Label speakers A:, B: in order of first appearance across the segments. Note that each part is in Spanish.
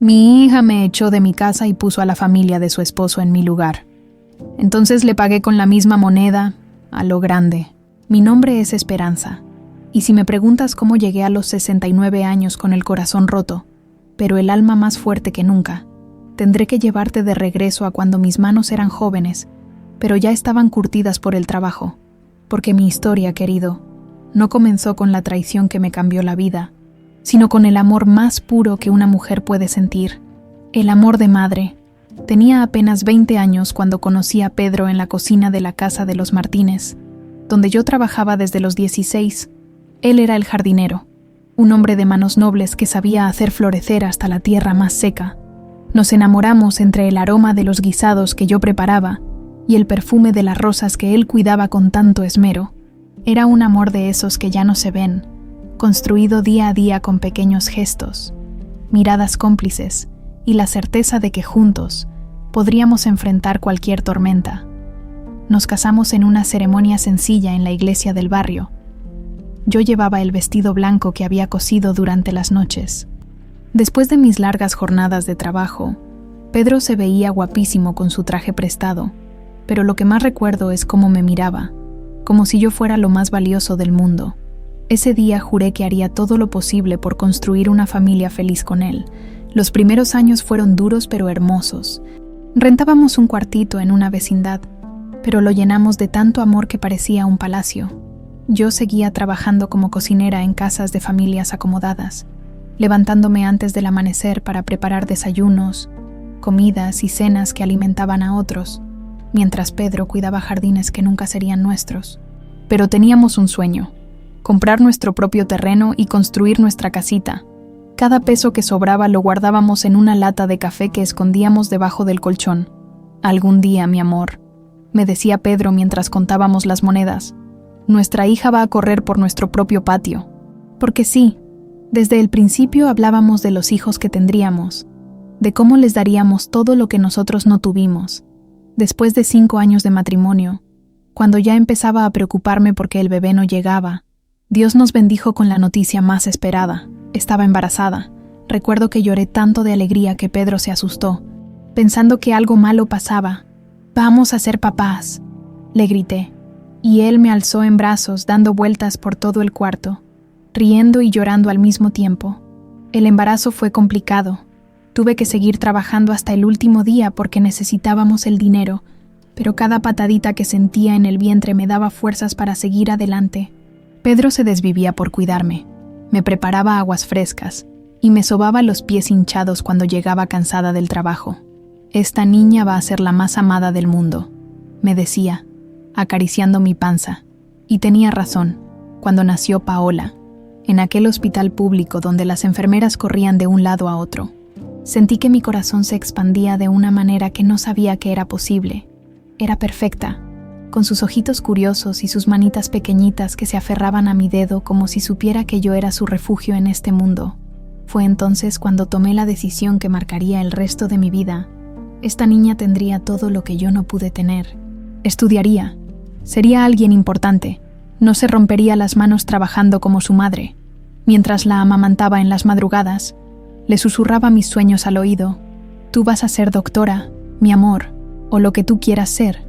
A: Mi hija me echó de mi casa y puso a la familia de su esposo en mi lugar. Entonces le pagué con la misma moneda, a lo grande. Mi nombre es Esperanza. Y si me preguntas cómo llegué a los 69 años con el corazón roto, pero el alma más fuerte que nunca, tendré que llevarte de regreso a cuando mis manos eran jóvenes, pero ya estaban curtidas por el trabajo. Porque mi historia, querido, no comenzó con la traición que me cambió la vida, sino con el amor más puro que una mujer puede sentir, el amor de madre. Tenía apenas 20 años cuando conocí a Pedro en la cocina de la casa de los Martínez, donde yo trabajaba desde los 16. Él era el jardinero, un hombre de manos nobles que sabía hacer florecer hasta la tierra más seca. Nos enamoramos entre el aroma de los guisados que yo preparaba y el perfume de las rosas que él cuidaba con tanto esmero. Era un amor de esos que ya no se ven, construido día a día con pequeños gestos, miradas cómplices y la certeza de que juntos podríamos enfrentar cualquier tormenta. Nos casamos en una ceremonia sencilla en la iglesia del barrio. Yo llevaba el vestido blanco que había cosido durante las noches. Después de mis largas jornadas de trabajo, Pedro se veía guapísimo con su traje prestado, pero lo que más recuerdo es cómo me miraba, como si yo fuera lo más valioso del mundo. Ese día juré que haría todo lo posible por construir una familia feliz con él. Los primeros años fueron duros pero hermosos. Rentábamos un cuartito en una vecindad, pero lo llenamos de tanto amor que parecía un palacio. Yo seguía trabajando como cocinera en casas de familias acomodadas, levantándome antes del amanecer para preparar desayunos, comidas y cenas que alimentaban a otros, mientras Pedro cuidaba jardines que nunca serían nuestros. Pero teníamos un sueño: comprar nuestro propio terreno y construir nuestra casita. Cada peso que sobraba lo guardábamos en una lata de café que escondíamos debajo del colchón. Algún día, mi amor, me decía Pedro mientras contábamos las monedas, nuestra hija va a correr por nuestro propio patio. Porque sí, desde el principio hablábamos de los hijos que tendríamos, de cómo les daríamos todo lo que nosotros no tuvimos. Después de 5 años de matrimonio, cuando ya empezaba a preocuparme porque el bebé no llegaba, Dios nos bendijo con la noticia más esperada. Estaba embarazada. Recuerdo que lloré tanto de alegría que Pedro se asustó, pensando que algo malo pasaba. «Vamos a ser papás», le grité, y él me alzó en brazos dando vueltas por todo el cuarto, riendo y llorando al mismo tiempo. El embarazo fue complicado. Tuve que seguir trabajando hasta el último día porque necesitábamos el dinero, pero cada patadita que sentía en el vientre me daba fuerzas para seguir adelante. Pedro se desvivía por cuidarme. Me preparaba aguas frescas y me sobaba los pies hinchados cuando llegaba cansada del trabajo. «Esta niña va a ser la más amada del mundo», me decía, acariciando mi panza. Y tenía razón. Cuando nació Paola, en aquel hospital público donde las enfermeras corrían de un lado a otro, sentí que mi corazón se expandía de una manera que no sabía que era posible. Era perfecta, con sus ojitos curiosos y sus manitas pequeñitas que se aferraban a mi dedo como si supiera que yo era su refugio en este mundo. Fue entonces cuando tomé la decisión que marcaría el resto de mi vida. Esta niña tendría todo lo que yo no pude tener. Estudiaría, sería alguien importante, no se rompería las manos trabajando como su madre. Mientras la amamantaba en las madrugadas, le susurraba mis sueños al oído. «Tú vas a ser doctora, mi amor, o lo que tú quieras ser.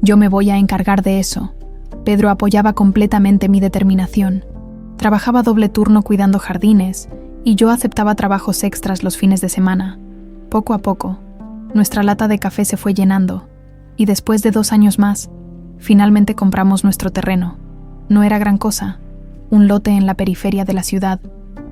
A: Yo me voy a encargar de eso». Pedro apoyaba completamente mi determinación. Trabajaba doble turno cuidando jardines y yo aceptaba trabajos extras los fines de semana. Poco a poco, nuestra lata de café se fue llenando y después de 2 años más, finalmente compramos nuestro terreno. No era gran cosa, un lote en la periferia de la ciudad,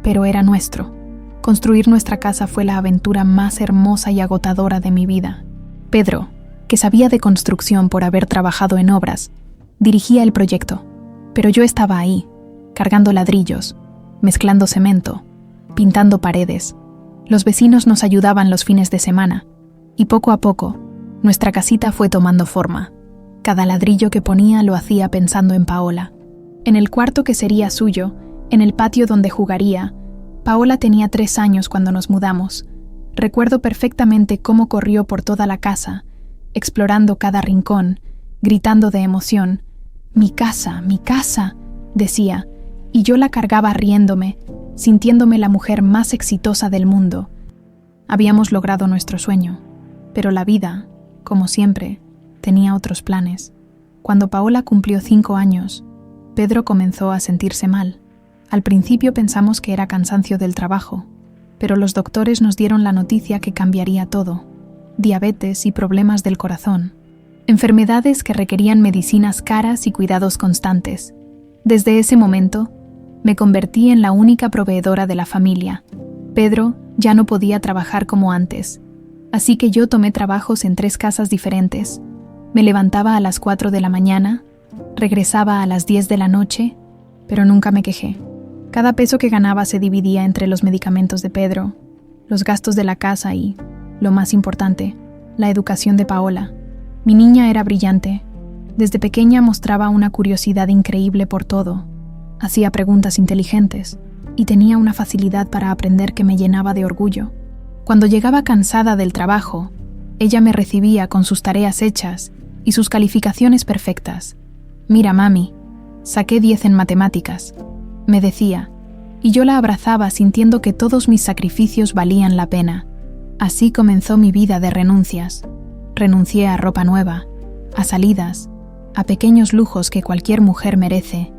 A: pero era nuestro. Construir nuestra casa fue la aventura más hermosa y agotadora de mi vida. Pedro, que sabía de construcción por haber trabajado en obras, dirigía el proyecto, pero yo estaba ahí, cargando ladrillos, mezclando cemento, pintando paredes. Los vecinos nos ayudaban los fines de semana, y poco a poco, nuestra casita fue tomando forma. Cada ladrillo que ponía lo hacía pensando en Paola. En el cuarto que sería suyo, en el patio donde jugaría, Paola tenía 3 años cuando nos mudamos. Recuerdo perfectamente cómo corrió por toda la casa, explorando cada rincón, gritando de emoción. «Mi casa, decía, y yo la cargaba riéndome, sintiéndome la mujer más exitosa del mundo. Habíamos logrado nuestro sueño, pero la vida, como siempre, tenía otros planes. Cuando Paola cumplió 5 años, Pedro comenzó a sentirse mal. Al principio pensamos que era cansancio del trabajo, pero los doctores nos dieron la noticia que cambiaría todo: diabetes y problemas del corazón, enfermedades que requerían medicinas caras y cuidados constantes. Desde ese momento, me convertí en la única proveedora de la familia. Pedro ya no podía trabajar como antes, así que yo tomé trabajos en 3 casas diferentes. Me levantaba a las 4 de la mañana, regresaba a las 10 de la noche, pero nunca me quejé. Cada peso que ganaba se dividía entre los medicamentos de Pedro, los gastos de la casa y, lo más importante, la educación de Paola. Mi niña era brillante. Desde pequeña mostraba una curiosidad increíble por todo. Hacía preguntas inteligentes y tenía una facilidad para aprender que me llenaba de orgullo. Cuando llegaba cansada del trabajo, ella me recibía con sus tareas hechas y sus calificaciones perfectas. «Mira, mami, saqué 10 en matemáticas», me decía, y yo la abrazaba sintiendo que todos mis sacrificios valían la pena. Así comenzó mi vida de renuncias. Renuncié a ropa nueva, a salidas, a pequeños lujos que cualquier mujer merece.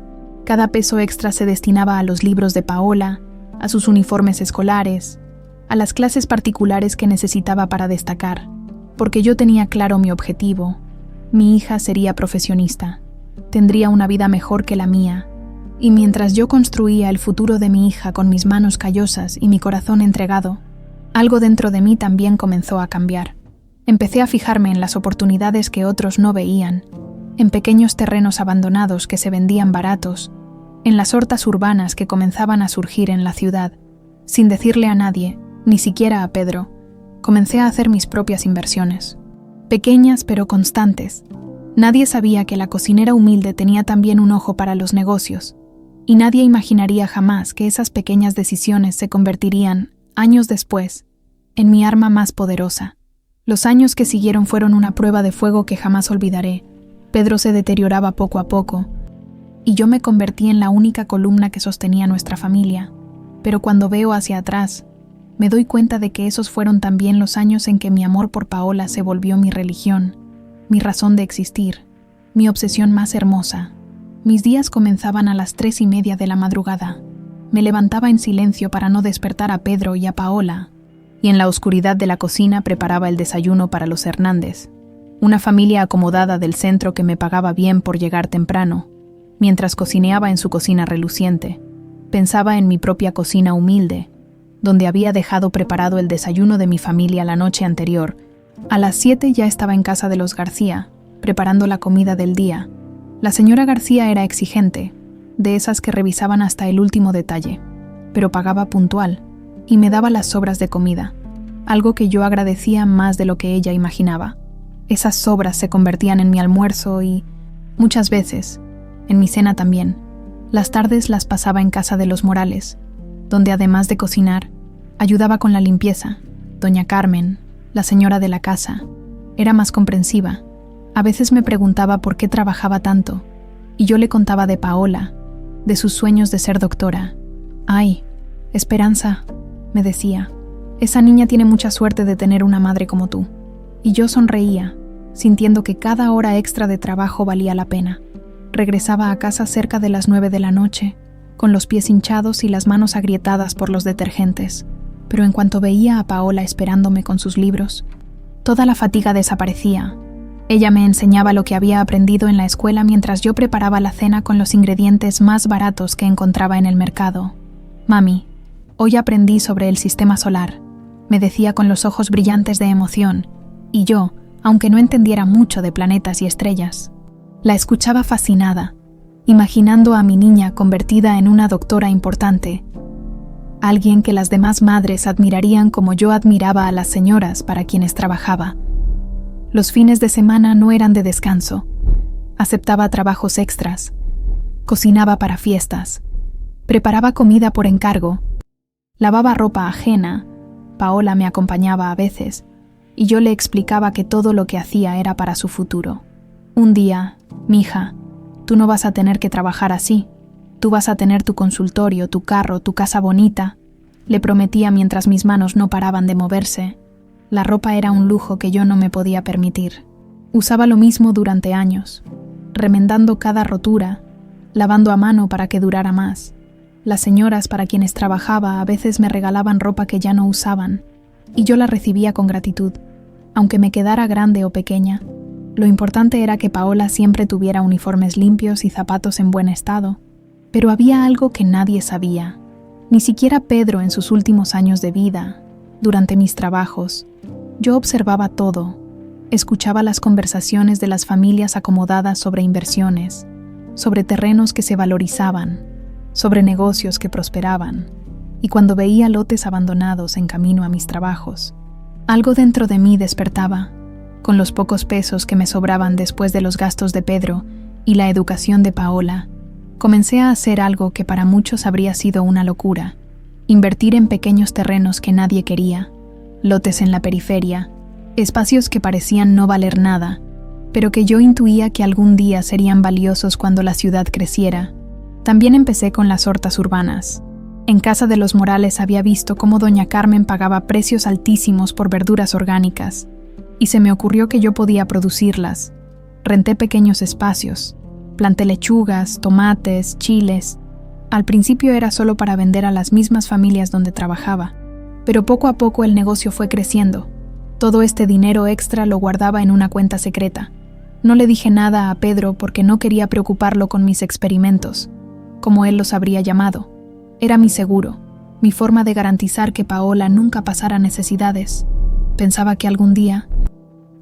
A: Cada peso extra se destinaba a los libros de Paola, a sus uniformes escolares, a las clases particulares que necesitaba para destacar, porque yo tenía claro mi objetivo. Mi hija sería profesionista, tendría una vida mejor que la mía, y mientras yo construía el futuro de mi hija con mis manos callosas y mi corazón entregado, algo dentro de mí también comenzó a cambiar. Empecé a fijarme en las oportunidades que otros no veían, en pequeños terrenos abandonados que se vendían baratos, en las hortas urbanas que comenzaban a surgir en la ciudad. Sin decirle a nadie, ni siquiera a Pedro, comencé a hacer mis propias inversiones. Pequeñas pero constantes. Nadie sabía que la cocinera humilde tenía también un ojo para los negocios, y nadie imaginaría jamás que esas pequeñas decisiones se convertirían, años después, en mi arma más poderosa. Los años que siguieron fueron una prueba de fuego que jamás olvidaré. Pedro se deterioraba poco a poco, y yo me convertí en la única columna que sostenía nuestra familia. Pero cuando veo hacia atrás, me doy cuenta de que esos fueron también los años en que mi amor por Paola se volvió mi religión, mi razón de existir, mi obsesión más hermosa. Mis días comenzaban a las 3:30 de la madrugada. Me levantaba en silencio para no despertar a Pedro y a Paola, y en la oscuridad de la cocina preparaba el desayuno para los Hernández, una familia acomodada del centro que me pagaba bien por llegar temprano. Mientras cocineaba en su cocina reluciente, pensaba en mi propia cocina humilde, donde había dejado preparado el desayuno de mi familia la noche anterior. A las 7 ya estaba en casa de los García, preparando la comida del día. La señora García era exigente, de esas que revisaban hasta el último detalle, pero pagaba puntual y me daba las sobras de comida, algo que yo agradecía más de lo que ella imaginaba. Esas sobras se convertían en mi almuerzo y, muchas veces, en mi cena también. Las tardes las pasaba en casa de los Morales, donde además de cocinar, ayudaba con la limpieza. Doña Carmen, la señora de la casa, era más comprensiva. A veces me preguntaba por qué trabajaba tanto, y yo le contaba de Paola, de sus sueños de ser doctora. «Ay, Esperanza», me decía, «esa niña tiene mucha suerte de tener una madre como tú». Y yo sonreía, sintiendo que cada hora extra de trabajo valía la pena. Regresaba a casa cerca de las 9 de la noche, con los pies hinchados y las manos agrietadas por los detergentes, pero en cuanto veía a Paola esperándome con sus libros, toda la fatiga desaparecía. Ella me enseñaba lo que había aprendido en la escuela mientras yo preparaba la cena con los ingredientes más baratos que encontraba en el mercado. «Mami, hoy aprendí sobre el sistema solar», me decía con los ojos brillantes de emoción, y yo, aunque no entendiera mucho de planetas y estrellas, la escuchaba fascinada, imaginando a mi niña convertida en una doctora importante, alguien que las demás madres admirarían como yo admiraba a las señoras para quienes trabajaba. Los fines de semana no eran de descanso. Aceptaba trabajos extras, cocinaba para fiestas, preparaba comida por encargo, lavaba ropa ajena. Paola me acompañaba a veces, y yo le explicaba que todo lo que hacía era para su futuro. Un día, «Mija, tú no vas a tener que trabajar así. Tú vas a tener tu consultorio, tu carro, tu casa bonita», Le prometía mientras mis manos no paraban de moverse. La ropa era un lujo que yo no me podía permitir. Usaba lo mismo durante años, remendando cada rotura, lavando a mano para que durara más. Las señoras para quienes trabajaba a veces me regalaban ropa que ya no usaban, y yo la recibía con gratitud, aunque me quedara grande o pequeña. Lo importante era que Paola siempre tuviera uniformes limpios y zapatos en buen estado. Pero había algo que nadie sabía. Ni siquiera Pedro en sus últimos años de vida, durante mis trabajos. Yo observaba todo. Escuchaba las conversaciones de las familias acomodadas sobre inversiones, sobre terrenos que se valorizaban, sobre negocios que prosperaban, y cuando veía lotes abandonados en camino a mis trabajos, algo dentro de mí despertaba. Con los pocos pesos que me sobraban después de los gastos de Pedro y la educación de Paola, comencé a hacer algo que para muchos habría sido una locura: invertir en pequeños terrenos que nadie quería, lotes en la periferia, espacios que parecían no valer nada, pero que yo intuía que algún día serían valiosos cuando la ciudad creciera. También empecé con las hortas urbanas. En casa de los Morales había visto cómo doña Carmen pagaba precios altísimos por verduras orgánicas, y se me ocurrió que yo podía producirlas. Renté pequeños espacios, planté lechugas, tomates, chiles. Al principio era solo para vender a las mismas familias donde trabajaba, pero poco a poco el negocio fue creciendo. Todo este dinero extra lo guardaba en una cuenta secreta. No le dije nada a Pedro porque no quería preocuparlo con mis experimentos, como él los habría llamado. Era mi seguro, mi forma de garantizar que Paola nunca pasara necesidades. Pensaba que algún día,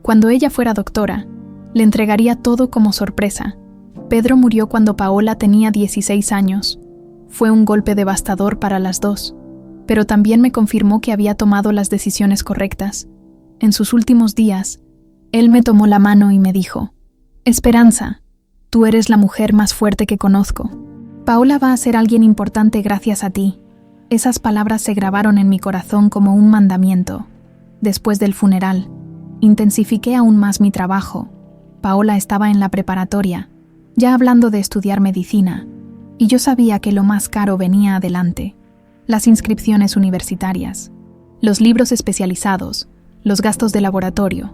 A: cuando ella fuera doctora, le entregaría todo como sorpresa. Pedro murió cuando Paola tenía 16 años. Fue un golpe devastador para las dos, pero también me confirmó que había tomado las decisiones correctas. En sus últimos días, él me tomó la mano y me dijo: «Esperanza, tú eres la mujer más fuerte que conozco. Paola va a ser alguien importante gracias a ti». Esas palabras se grabaron en mi corazón como un mandamiento. Después del funeral, intensifiqué aún más mi trabajo. Paola estaba en la preparatoria, ya hablando de estudiar medicina, y yo sabía que lo más caro venía adelante: las inscripciones universitarias, los libros especializados, los gastos de laboratorio.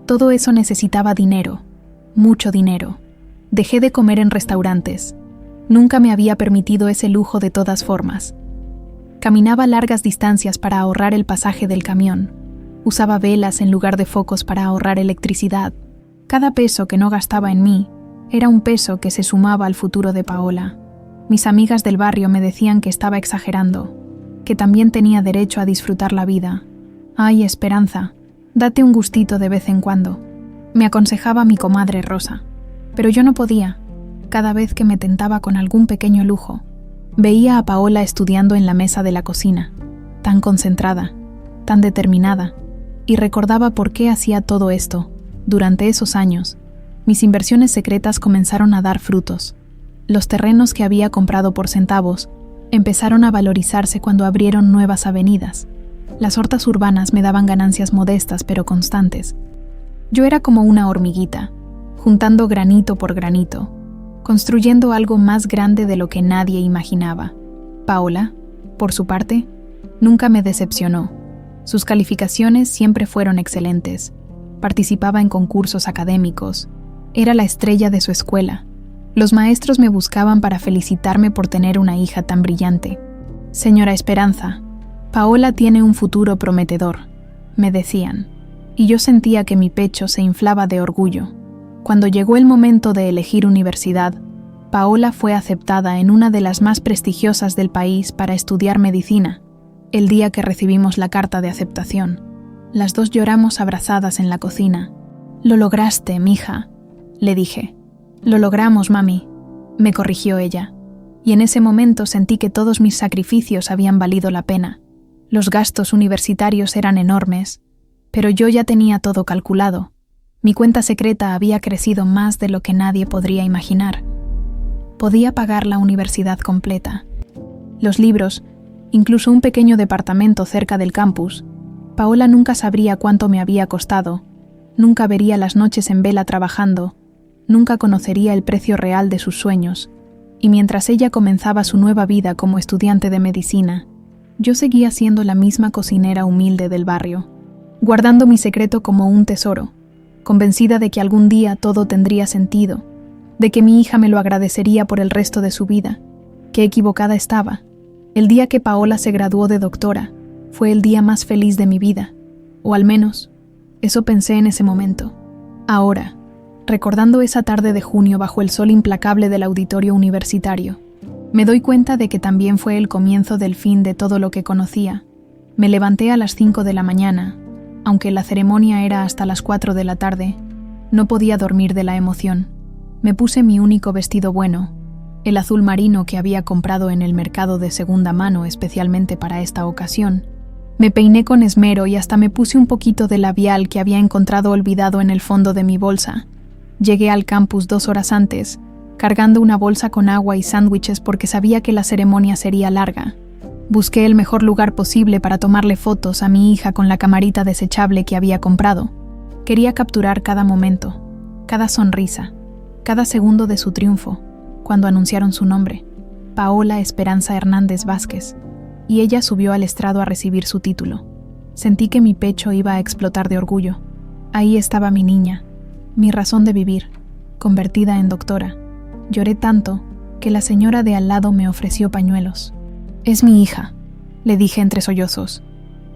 A: Todo eso necesitaba dinero, mucho dinero. Dejé de comer en restaurantes. Nunca me había permitido ese lujo de todas formas. Caminaba largas distancias para ahorrar el pasaje del camión. Usaba velas en lugar de focos para ahorrar electricidad. Cada peso que no gastaba en mí era un peso que se sumaba al futuro de Paola. Mis amigas del barrio me decían que estaba exagerando, que también tenía derecho a disfrutar la vida. «Ay, Esperanza, date un gustito de vez en cuando», me aconsejaba mi comadre Rosa. Pero yo no podía. Cada vez que me tentaba con algún pequeño lujo, veía a Paola estudiando en la mesa de la cocina, tan concentrada, tan determinada, y recordaba por qué hacía todo esto. Durante esos años, mis inversiones secretas comenzaron a dar frutos. Los terrenos que había comprado por centavos empezaron a valorizarse cuando abrieron nuevas avenidas. Las hortas urbanas me daban ganancias modestas pero constantes. Yo era como una hormiguita, juntando granito por granito, construyendo algo más grande de lo que nadie imaginaba. Paola, por su parte, nunca me decepcionó. Sus calificaciones siempre fueron excelentes. Participaba en concursos académicos. Era la estrella de su escuela. Los maestros me buscaban para felicitarme por tener una hija tan brillante. «Señora Esperanza, Paola tiene un futuro prometedor», me decían, y yo sentía que mi pecho se inflaba de orgullo. Cuando llegó el momento de elegir universidad, Paola fue aceptada en una de las más prestigiosas del país para estudiar medicina. El día que recibimos la carta de aceptación, las dos lloramos abrazadas en la cocina. «Lo lograste, mija», le dije. «Lo logramos, mami», me corrigió ella. Y en ese momento sentí que todos mis sacrificios habían valido la pena. Los gastos universitarios eran enormes, pero yo ya tenía todo calculado. Mi cuenta secreta había crecido más de lo que nadie podría imaginar. Podía pagar la universidad completa. Los libros, incluso un pequeño departamento cerca del campus. Paola nunca sabría cuánto me había costado, nunca vería las noches en vela trabajando, nunca conocería el precio real de sus sueños, y mientras ella comenzaba su nueva vida como estudiante de medicina, Yo seguía siendo la misma cocinera humilde del barrio, guardando mi secreto como un tesoro, convencida de que algún día todo tendría sentido, de que mi hija me lo agradecería por el resto de su vida. Qué equivocada estaba. El día que Paola se graduó de doctora fue el día más feliz de mi vida, o al menos, eso pensé en ese momento. Ahora, recordando esa tarde de junio bajo el sol implacable del auditorio universitario, me doy cuenta de que también fue el comienzo del fin de todo lo que conocía. Me levanté a las 5 de la mañana, aunque la ceremonia era hasta las 4 de la tarde. No podía dormir de la emoción. Me puse mi único vestido bueno, el azul marino que había comprado en el mercado de segunda mano especialmente para esta ocasión. Me peiné con esmero y hasta me puse un poquito de labial que había encontrado olvidado en el fondo de mi bolsa. Llegué al campus 2 horas antes, cargando una bolsa con agua y sándwiches porque sabía que la ceremonia sería larga. Busqué el mejor lugar posible para tomarle fotos a mi hija con la camarita desechable que había comprado. Quería capturar cada momento, cada sonrisa, cada segundo de su triunfo, cuando anunciaron su nombre, Paola Esperanza Hernández Vázquez, y ella subió al estrado a recibir su título. Sentí que mi pecho iba a explotar de orgullo. Ahí estaba mi niña, mi razón de vivir, convertida en doctora. Lloré tanto que la señora de al lado me ofreció pañuelos. «Es mi hija», le dije entre sollozos.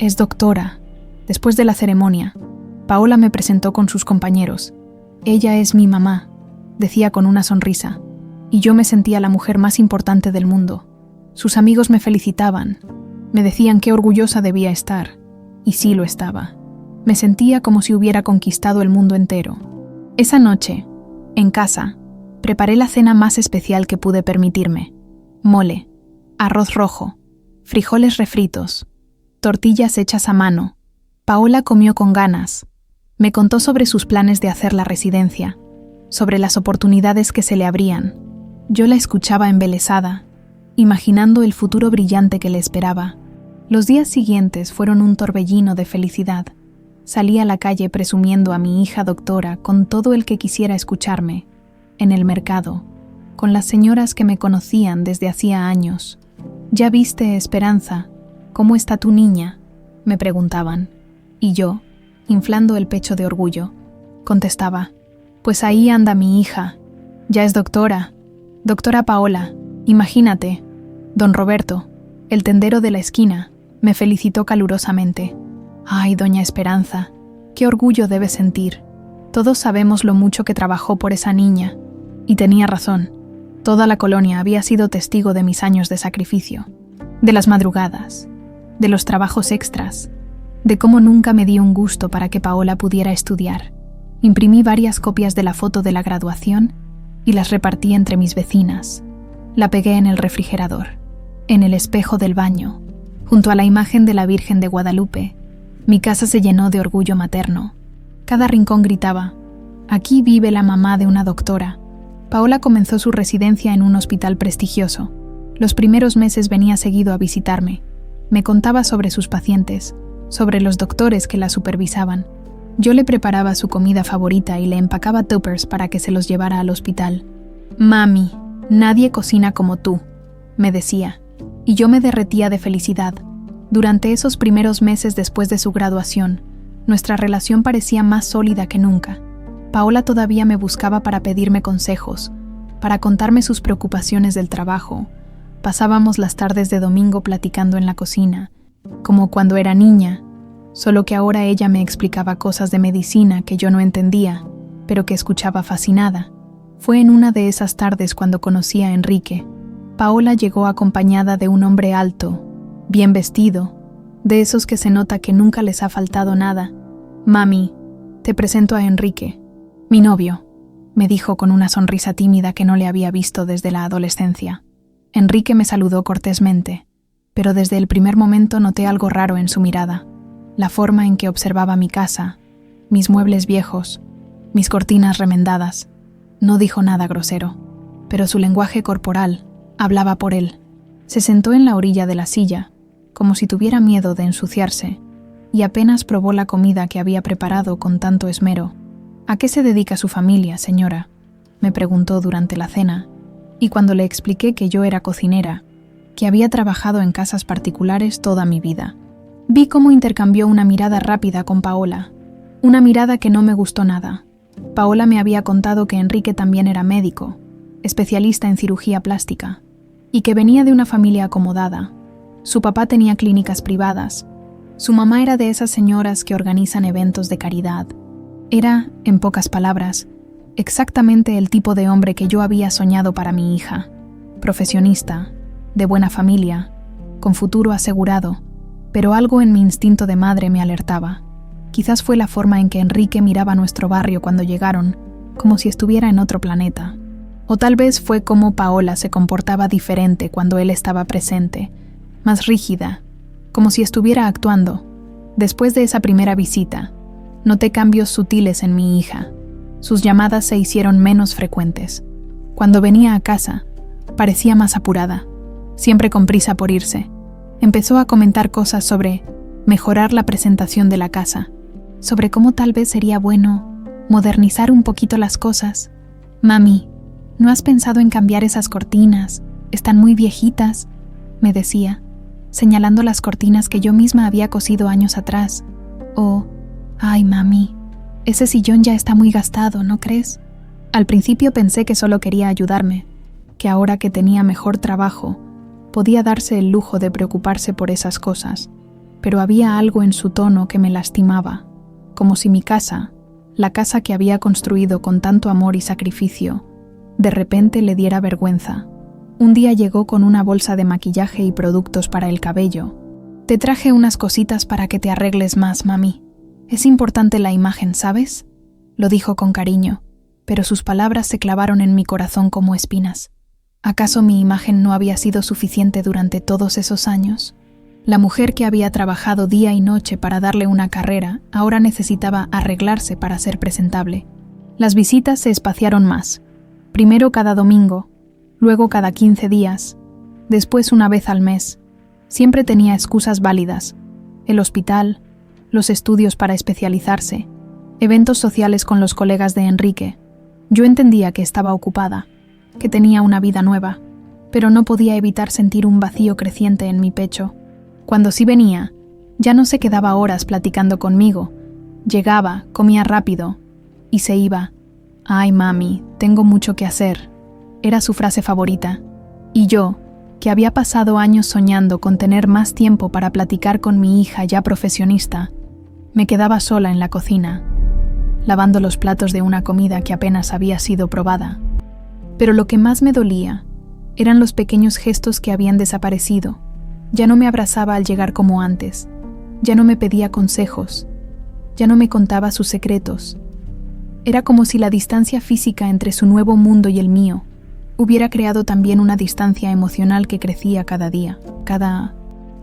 A: «Es doctora». Después de la ceremonia, Paola me presentó con sus compañeros. «Ella es mi mamá», decía con una sonrisa, y yo me sentía la mujer más importante del mundo. Sus amigos me felicitaban, me decían qué orgullosa debía estar, y sí lo estaba. Me sentía como si hubiera conquistado el mundo entero. Esa noche, en casa, preparé la cena más especial que pude permitirme. Mole, arroz rojo, frijoles refritos, tortillas hechas a mano. Paola comió con ganas. Me contó sobre sus planes de hacer la residencia, sobre las oportunidades que se le abrían. Yo la escuchaba embelesada, imaginando el futuro brillante que le esperaba. Los días siguientes fueron un torbellino de felicidad. Salí a la calle presumiendo a mi hija doctora con todo el que quisiera escucharme, en el mercado, con las señoras que me conocían desde hacía años. «¿Ya viste, Esperanza? ¿Cómo está tu niña?», me preguntaban. Y yo, inflando el pecho de orgullo, contestaba: «Pues ahí anda mi hija. Ya es doctora. Doctora Paola, imagínate». Don Roberto, el tendero de la esquina, me felicitó calurosamente. «Ay, doña Esperanza, qué orgullo debe sentir. Todos sabemos lo mucho que trabajó por esa niña». Y tenía razón. Toda la colonia había sido testigo de mis años de sacrificio, de las madrugadas, de los trabajos extras, de cómo nunca me di un gusto para que Paola pudiera estudiar. Imprimí varias copias de la foto de la graduación y las repartí entre mis vecinas. La pegué en el refrigerador, en el espejo del baño, junto a la imagen de la Virgen de Guadalupe. Mi casa se llenó de orgullo materno. Cada rincón gritaba: «Aquí vive la mamá de una doctora». Paola comenzó su residencia en un hospital prestigioso. Los primeros meses venía seguido a visitarme. Me contaba sobre sus pacientes, sobre los doctores que la supervisaban. Yo le preparaba su comida favorita y le empacaba tuppers para que se los llevara al hospital. «Mami, nadie cocina como tú», me decía, y yo me derretía de felicidad. Durante esos primeros meses después de su graduación, nuestra relación parecía más sólida que nunca. Paola todavía me buscaba para pedirme consejos, para contarme sus preocupaciones del trabajo. Pasábamos las tardes de domingo platicando en la cocina, como cuando era niña, solo que ahora ella me explicaba cosas de medicina que yo no entendía, pero que escuchaba fascinada. Fue en una de esas tardes cuando conocí a Enrique. Paola llegó acompañada de un hombre alto, bien vestido, de esos que se nota que nunca les ha faltado nada. «Mami, te presento a Enrique, mi novio», me dijo con una sonrisa tímida que no le había visto desde la adolescencia. Enrique me saludó cortésmente, pero desde el primer momento noté algo raro en su mirada. La forma en que observaba mi casa, mis muebles viejos, mis cortinas remendadas. No dijo nada grosero, pero su lenguaje corporal hablaba por él. Se sentó en la orilla de la silla, como si tuviera miedo de ensuciarse, y apenas probó la comida que había preparado con tanto esmero. «¿A qué se dedica su familia, señora?», me preguntó durante la cena, y cuando le expliqué que yo era cocinera, que había trabajado en casas particulares toda mi vida. Vi cómo intercambió una mirada rápida con Paola, una mirada que no me gustó nada. Paola me había contado que Enrique también era médico, especialista en cirugía plástica, y que venía de una familia acomodada. Su papá tenía clínicas privadas. Su mamá era de esas señoras que organizan eventos de caridad. Era, en pocas palabras, exactamente el tipo de hombre que yo había soñado para mi hija. Profesionista, de buena familia, con futuro asegurado, pero algo en mi instinto de madre me alertaba. Quizás fue la forma en que Enrique miraba nuestro barrio cuando llegaron, como si estuviera en otro planeta. O tal vez fue como Paola se comportaba diferente cuando él estaba presente, más rígida, como si estuviera actuando. Después de esa primera visita, noté cambios sutiles en mi hija. Sus llamadas se hicieron menos frecuentes. Cuando venía a casa, parecía más apurada, siempre con prisa por irse. Empezó a comentar cosas sobre mejorar la presentación de la casa, sobre cómo tal vez sería bueno modernizar un poquito las cosas. «Mami, ¿no has pensado en cambiar esas cortinas? Están muy viejitas», me decía, señalando las cortinas que yo misma había cosido años atrás. O, «Ay, mami, ese sillón ya está muy gastado, ¿no crees?». Al principio pensé que solo quería ayudarme, que ahora que tenía mejor trabajo, podía darse el lujo de preocuparse por esas cosas, pero había algo en su tono que me lastimaba, como si mi casa, la casa que había construido con tanto amor y sacrificio, de repente le diera vergüenza. Un día llegó con una bolsa de maquillaje y productos para el cabello. «Te traje unas cositas para que te arregles más, mami. Es importante la imagen, ¿sabes?», lo dijo con cariño, pero sus palabras se clavaron en mi corazón como espinas. ¿Acaso mi imagen no había sido suficiente durante todos esos años? La mujer que había trabajado día y noche para darle una carrera ahora necesitaba arreglarse para ser presentable. Las visitas se espaciaron más. Primero cada domingo, luego cada 15 días, después una vez al mes. Siempre tenía excusas válidas: el hospital, los estudios para especializarse, eventos sociales con los colegas de Enrique. Yo entendía que estaba ocupada, que tenía una vida nueva, pero no podía evitar sentir un vacío creciente en mi pecho. Cuando sí venía, ya no se quedaba horas platicando conmigo. Llegaba, comía rápido y se iba. «Ay, mami, tengo mucho que hacer», era su frase favorita. Y yo, que había pasado años soñando con tener más tiempo para platicar con mi hija ya profesionista, me quedaba sola en la cocina, lavando los platos de una comida que apenas había sido probada. Pero lo que más me dolía eran los pequeños gestos que habían desaparecido. Ya no me abrazaba al llegar como antes, ya no me pedía consejos, ya no me contaba sus secretos. Era como si la distancia física entre su nuevo mundo y el mío hubiera creado también una distancia emocional que crecía cada día.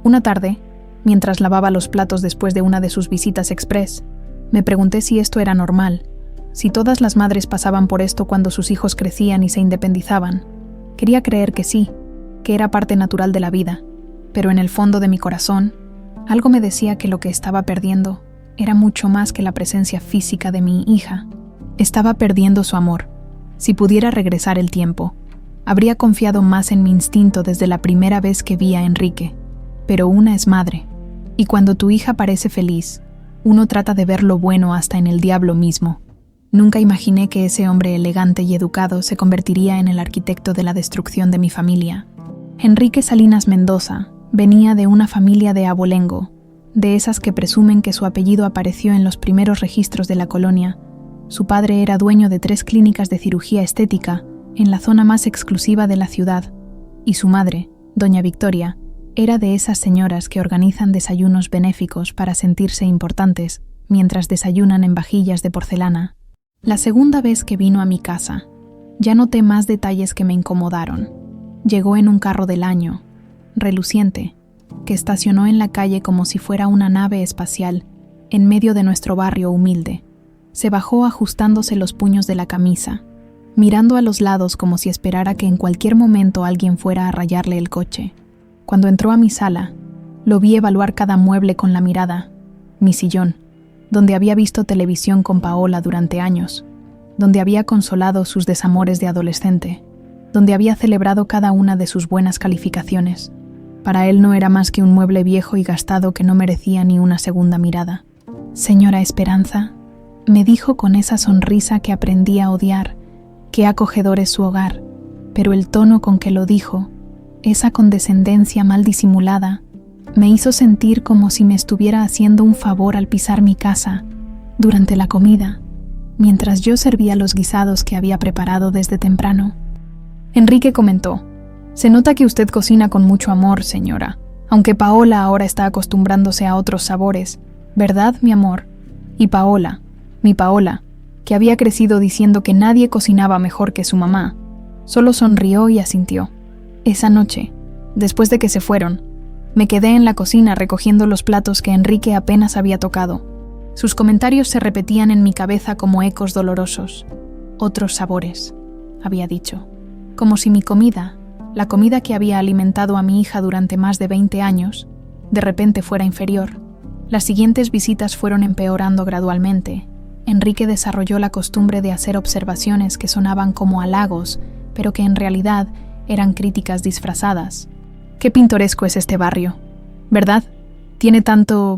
A: Una tarde, mientras lavaba los platos después de una de sus visitas express, me pregunté si esto era normal, si todas las madres pasaban por esto cuando sus hijos crecían y se independizaban. Quería creer que sí, que era parte natural de la vida, pero en el fondo de mi corazón, algo me decía que lo que estaba perdiendo era mucho más que la presencia física de mi hija. Estaba perdiendo su amor. Si pudiera regresar el tiempo, habría confiado más en mi instinto desde la primera vez que vi a Enrique. Pero una es madre, y cuando tu hija parece feliz, uno trata de ver lo bueno hasta en el diablo mismo. Nunca imaginé que ese hombre elegante y educado se convertiría en el arquitecto de la destrucción de mi familia. Enrique Salinas Mendoza venía de una familia de abolengo, de esas que presumen que su apellido apareció en los primeros registros de la colonia. Su padre era dueño de 3 clínicas de cirugía estética en la zona más exclusiva de la ciudad, y su madre, doña Victoria, era de esas señoras que organizan desayunos benéficos para sentirse importantes mientras desayunan en vajillas de porcelana. La segunda vez que vino a mi casa, ya noté más detalles que me incomodaron. Llegó en un carro del año, reluciente, que estacionó en la calle como si fuera una nave espacial, en medio de nuestro barrio humilde. Se bajó ajustándose los puños de la camisa, mirando a los lados como si esperara que en cualquier momento alguien fuera a rayarle el coche. Cuando entró a mi sala, lo vi evaluar cada mueble con la mirada. Mi sillón, donde había visto televisión con Paola durante años, donde había consolado sus desamores de adolescente, donde había celebrado cada una de sus buenas calificaciones. Para él no era más que un mueble viejo y gastado que no merecía ni una segunda mirada. «Señora Esperanza», me dijo con esa sonrisa que aprendí a odiar, «qué acogedor es su hogar», pero el tono con que lo dijo, esa condescendencia mal disimulada, me hizo sentir como si me estuviera haciendo un favor al pisar mi casa durante la comida, mientras yo servía los guisados que había preparado desde temprano. Enrique comentó: «Se nota que usted cocina con mucho amor, señora, aunque Paola ahora está acostumbrándose a otros sabores, ¿verdad, mi amor?» Y Paola, mi Paola, que había crecido diciendo que nadie cocinaba mejor que su mamá, solo sonrió y asintió. Esa noche, después de que se fueron, me quedé en la cocina recogiendo los platos que Enrique apenas había tocado. Sus comentarios se repetían en mi cabeza como ecos dolorosos. «Otros sabores», había dicho, como si mi comida, la comida que había alimentado a mi hija durante más de 20 años, de repente fuera inferior. Las siguientes visitas fueron empeorando gradualmente. Enrique desarrolló la costumbre de hacer observaciones que sonaban como halagos, pero que en realidad eran críticas disfrazadas. «Qué pintoresco es este barrio, ¿verdad? Tiene tanto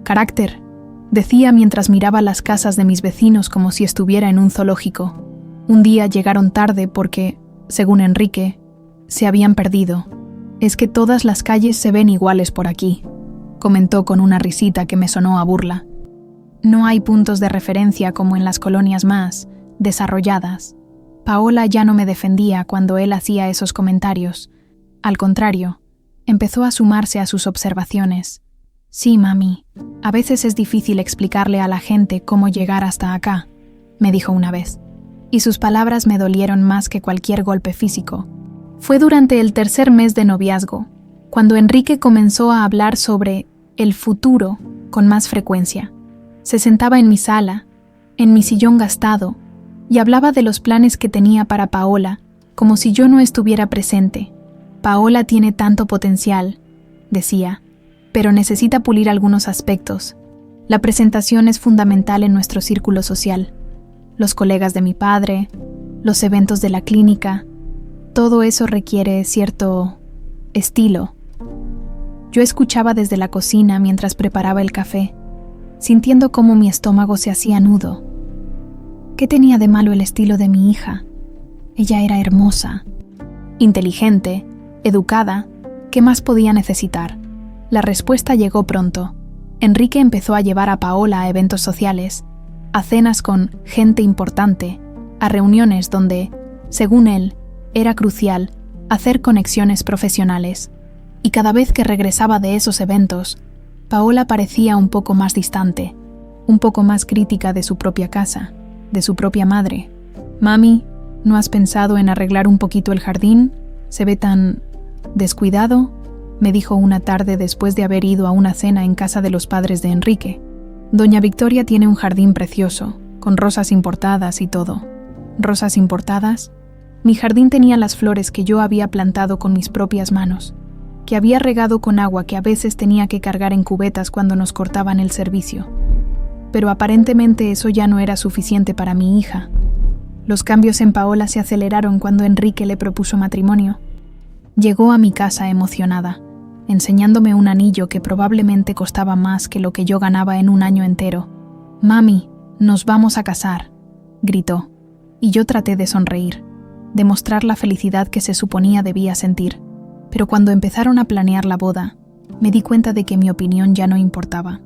A: carácter», decía mientras miraba las casas de mis vecinos como si estuviera en un zoológico. Un día llegaron tarde porque, según Enrique, se habían perdido. «Es que todas las calles se ven iguales por aquí», comentó con una risita que me sonó a burla. «No hay puntos de referencia como en las colonias más desarrolladas». Paola ya no me defendía cuando él hacía esos comentarios. Al contrario, empezó a sumarse a sus observaciones. «Sí, mami, a veces es difícil explicarle a la gente cómo llegar hasta acá», me dijo una vez, y sus palabras me dolieron más que cualquier golpe físico. Fue durante el tercer mes de noviazgo, cuando Enrique comenzó a hablar sobre el futuro con más frecuencia. Se sentaba en mi sala, en mi sillón gastado, y hablaba de los planes que tenía para Paola, como si yo no estuviera presente. «Paola tiene tanto potencial», decía, «pero necesita pulir algunos aspectos. La presentación es fundamental en nuestro círculo social. Los colegas de mi padre, los eventos de la clínica, todo eso requiere cierto estilo». Yo escuchaba desde la cocina mientras preparaba el café, sintiendo cómo mi estómago se hacía nudo. ¿Qué tenía de malo el estilo de mi hija? Ella era hermosa, inteligente, educada. ¿Qué más podía necesitar? La respuesta llegó pronto. Enrique empezó a llevar a Paola a eventos sociales, a cenas con gente importante, a reuniones donde, según él, era crucial hacer conexiones profesionales. Y cada vez que regresaba de esos eventos, Paola parecía un poco más distante, un poco más crítica de su propia casa, de su propia madre. «Mami, ¿no has pensado en arreglar un poquito el jardín? Se ve tan descuidado», me dijo una tarde después de haber ido a una cena en casa de los padres de Enrique. «Doña Victoria tiene un jardín precioso, con rosas importadas y todo». ¿Rosas importadas? Mi jardín tenía las flores que yo había plantado con mis propias manos, que había regado con agua que a veces tenía que cargar en cubetas cuando nos cortaban el servicio. Pero aparentemente eso ya no era suficiente para mi hija. Los cambios en Paola se aceleraron cuando Enrique le propuso matrimonio. Llegó a mi casa emocionada, enseñándome un anillo que probablemente costaba más que lo que yo ganaba en un año entero. «Mami, nos vamos a casar», gritó, y yo traté de sonreír, de mostrar la felicidad que se suponía debía sentir. Pero cuando empezaron a planear la boda, me di cuenta de que mi opinión ya no importaba.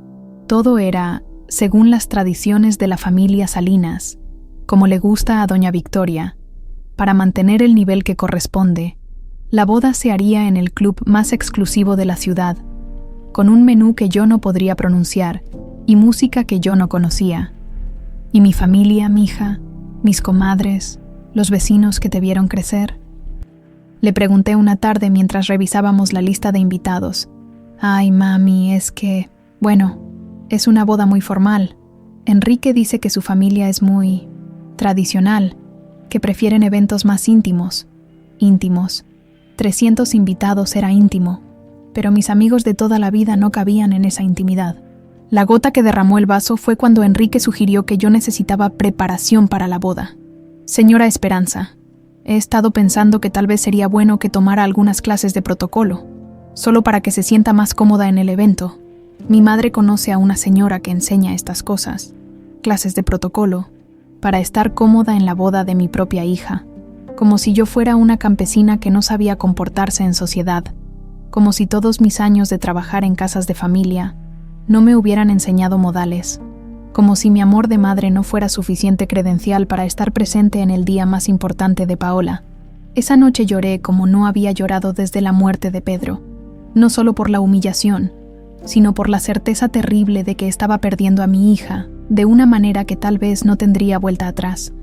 A: Todo era según las tradiciones de la familia Salinas, como le gusta a doña Victoria. Para mantener el nivel que corresponde, la boda se haría en el club más exclusivo de la ciudad, con un menú que yo no podría pronunciar y música que yo no conocía. Y mi familia, mija, mis comadres, los vecinos que te vieron crecer. Le pregunté una tarde mientras revisábamos la lista de invitados. «Ay, mami, es que, bueno, es una boda muy formal. Enrique dice que su familia es muy tradicional, que prefieren eventos más íntimos. 300 invitados era íntimo, pero mis amigos de toda la vida no cabían en esa intimidad». La gota que derramó el vaso fue cuando Enrique sugirió que yo necesitaba preparación para la boda. «Señora Esperanza, he estado pensando que tal vez sería bueno que tomara algunas clases de protocolo. solo para que se sienta más cómoda en el evento. Mi madre conoce a una señora que enseña estas cosas, clases de protocolo, para estar cómoda en la boda de mi propia hija, como si yo fuera una campesina que no sabía comportarse en sociedad, como si todos mis años de trabajar en casas de familia no me hubieran enseñado modales, como si mi amor de madre no fuera suficiente credencial para estar presente en el día más importante de Paola. Esa noche lloré como no había llorado desde la muerte de Pedro, no solo por la humillación, sino por la certeza terrible de que estaba perdiendo a mi hija de una manera que tal vez no tendría vuelta atrás.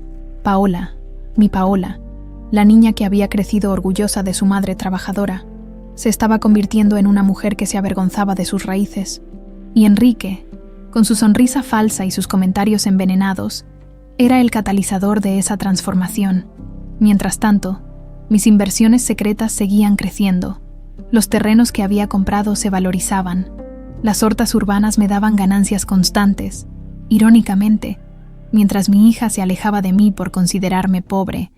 A: Paola, mi Paola, la niña que había crecido orgullosa de su madre trabajadora, se estaba convirtiendo en una mujer que se avergonzaba de sus raíces. Y Enrique, con su sonrisa falsa y sus comentarios envenenados, era el catalizador de esa transformación. Mientras tanto, mis inversiones secretas seguían creciendo. Los terrenos que había comprado se valorizaban. Las hortas urbanas me daban ganancias constantes. Irónicamente, mientras mi hija se alejaba de mí por considerarme pobre,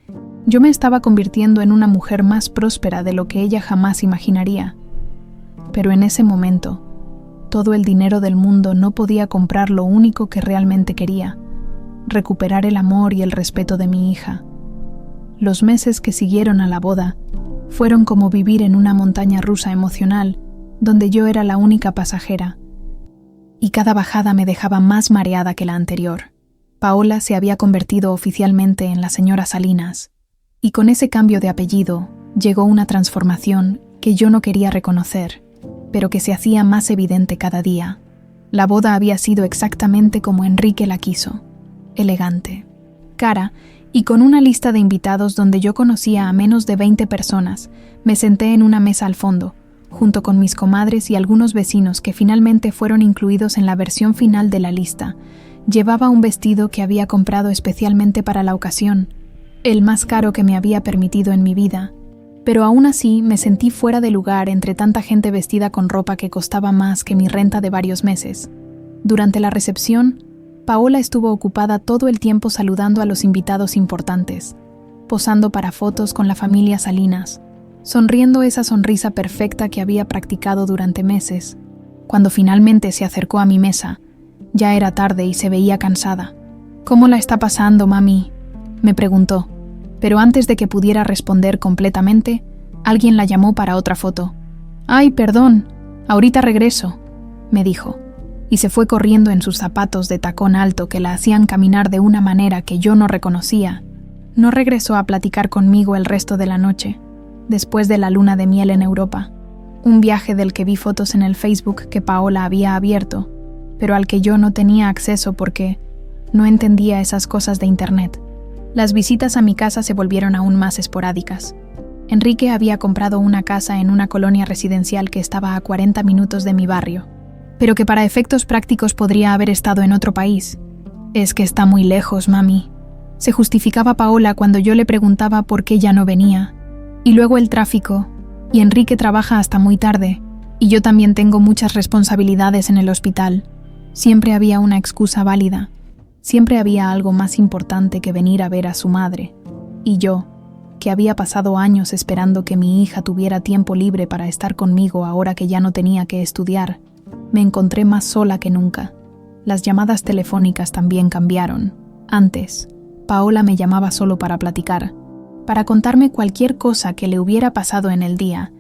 A: yo me estaba convirtiendo en una mujer más próspera de lo que ella jamás imaginaría. Pero en ese momento, todo el dinero del mundo no podía comprar lo único que realmente quería: recuperar el amor y el respeto de mi hija. Los meses que siguieron a la boda fueron como vivir en una montaña rusa emocional, donde yo era la única pasajera. Y cada bajada me dejaba más mareada que la anterior. Paola se había convertido oficialmente en la señora Salinas, y con ese cambio de apellido llegó una transformación que yo no quería reconocer, pero que se hacía más evidente cada día. La boda había sido exactamente como Enrique la quiso: elegante, cara y con una lista de invitados donde yo conocía a menos de 20 personas. Me senté en una mesa al fondo, junto con mis comadres y algunos vecinos que finalmente fueron incluidos en la versión final de la lista. Llevaba un vestido que había comprado especialmente para la ocasión, el más caro que me había permitido en mi vida, pero aún así me sentí fuera de lugar entre tanta gente vestida con ropa que costaba más que mi renta de varios meses. Durante la recepción, Paola estuvo ocupada todo el tiempo saludando a los invitados importantes, posando para fotos con la familia Salinas, sonriendo esa sonrisa perfecta que había practicado durante meses. Cuando finalmente se acercó a mi mesa, ya era tarde y se veía cansada. «¿Cómo la está pasando, mami?», me preguntó, pero antes de que pudiera responder completamente, alguien la llamó para otra foto. «Ay, perdón, ahorita regreso», me dijo, y se fue corriendo en sus zapatos de tacón alto que la hacían caminar de una manera que yo no reconocía. No regresó a platicar conmigo el resto de la noche, después de la luna de miel en Europa, un viaje del que vi fotos en el Facebook que Paola había abierto, pero al que yo no tenía acceso porque no entendía esas cosas de internet. Las visitas a mi casa se volvieron aún más esporádicas. Enrique había comprado una casa en una colonia residencial que estaba a 40 minutos de mi barrio, pero que para efectos prácticos podría haber estado en otro país. «Es que está muy lejos, mami», se justificaba Paola cuando yo le preguntaba por qué ya no venía. «Y luego el tráfico, y Enrique trabaja hasta muy tarde, y yo también tengo muchas responsabilidades en el hospital». Siempre había una excusa válida. Siempre había algo más importante que venir a ver a su madre. Y yo, que había pasado años esperando que mi hija tuviera tiempo libre para estar conmigo ahora que ya no tenía que estudiar, me encontré más sola que nunca. Las llamadas telefónicas también cambiaron. Antes, Paola me llamaba solo para platicar, para contarme cualquier cosa que le hubiera pasado en el día.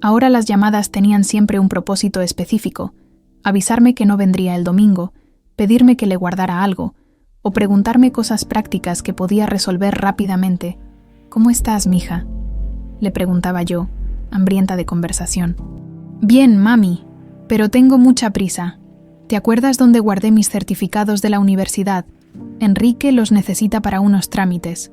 A: Ahora las llamadas tenían siempre un propósito específico: avisarme que no vendría el domingo, pedirme que le guardara algo, o preguntarme cosas prácticas que podía resolver rápidamente. «¿Cómo estás, mija?», le preguntaba yo, hambrienta de conversación. «Bien, mami, pero tengo mucha prisa. ¿Te acuerdas dónde guardé mis certificados de la universidad? Enrique los necesita para unos trámites».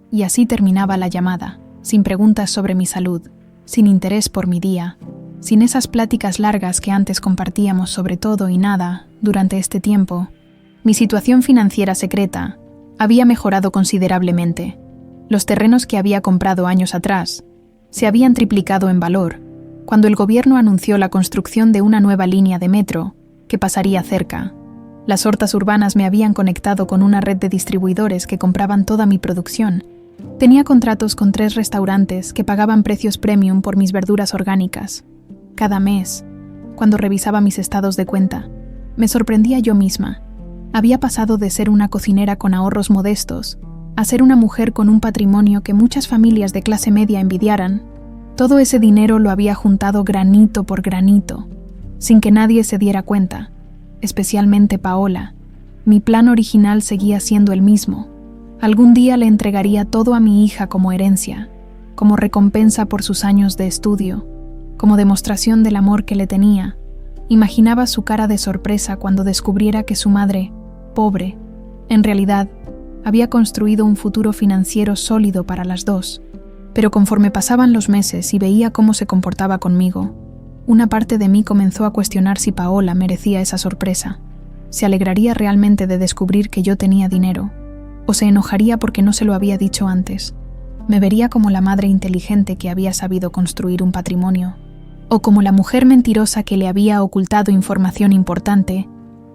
A: Y así terminaba la llamada, sin preguntas sobre mi salud, sin interés por mi día, sin esas pláticas largas que antes compartíamos sobre todo y nada durante este tiempo. Mi situación financiera secreta había mejorado considerablemente. Los terrenos que había comprado años atrás se habían triplicado en valor cuando el gobierno anunció la construcción de una nueva línea de metro que pasaría cerca. Las hortas urbanas me habían conectado con una red de distribuidores que compraban toda mi producción. Tenía contratos con 3 restaurantes que pagaban precios premium por mis verduras orgánicas. cada mes, cuando revisaba mis estados de cuenta, me sorprendía yo misma. Había pasado de ser una cocinera con ahorros modestos a ser una mujer con un patrimonio que muchas familias de clase media envidiaran. Todo ese dinero lo había juntado granito por granito, sin que nadie se diera cuenta, especialmente Paola. Mi plan original seguía siendo el mismo. Algún día le entregaría todo a mi hija como herencia, como recompensa por sus años de estudio, como demostración del amor que le tenía. Imaginaba su cara de sorpresa cuando descubriera que su madre, pobre, en realidad, había construido un futuro financiero sólido para las dos. Pero conforme pasaban los meses y veía cómo se comportaba conmigo, una parte de mí comenzó a cuestionar si Paola merecía esa sorpresa. ¿Se alegraría realmente de descubrir que yo tenía dinero? ¿O se enojaría porque no se lo había dicho antes? ¿Me vería como la madre inteligente que había sabido construir un patrimonio? ¿O como la mujer mentirosa que le había ocultado información importante?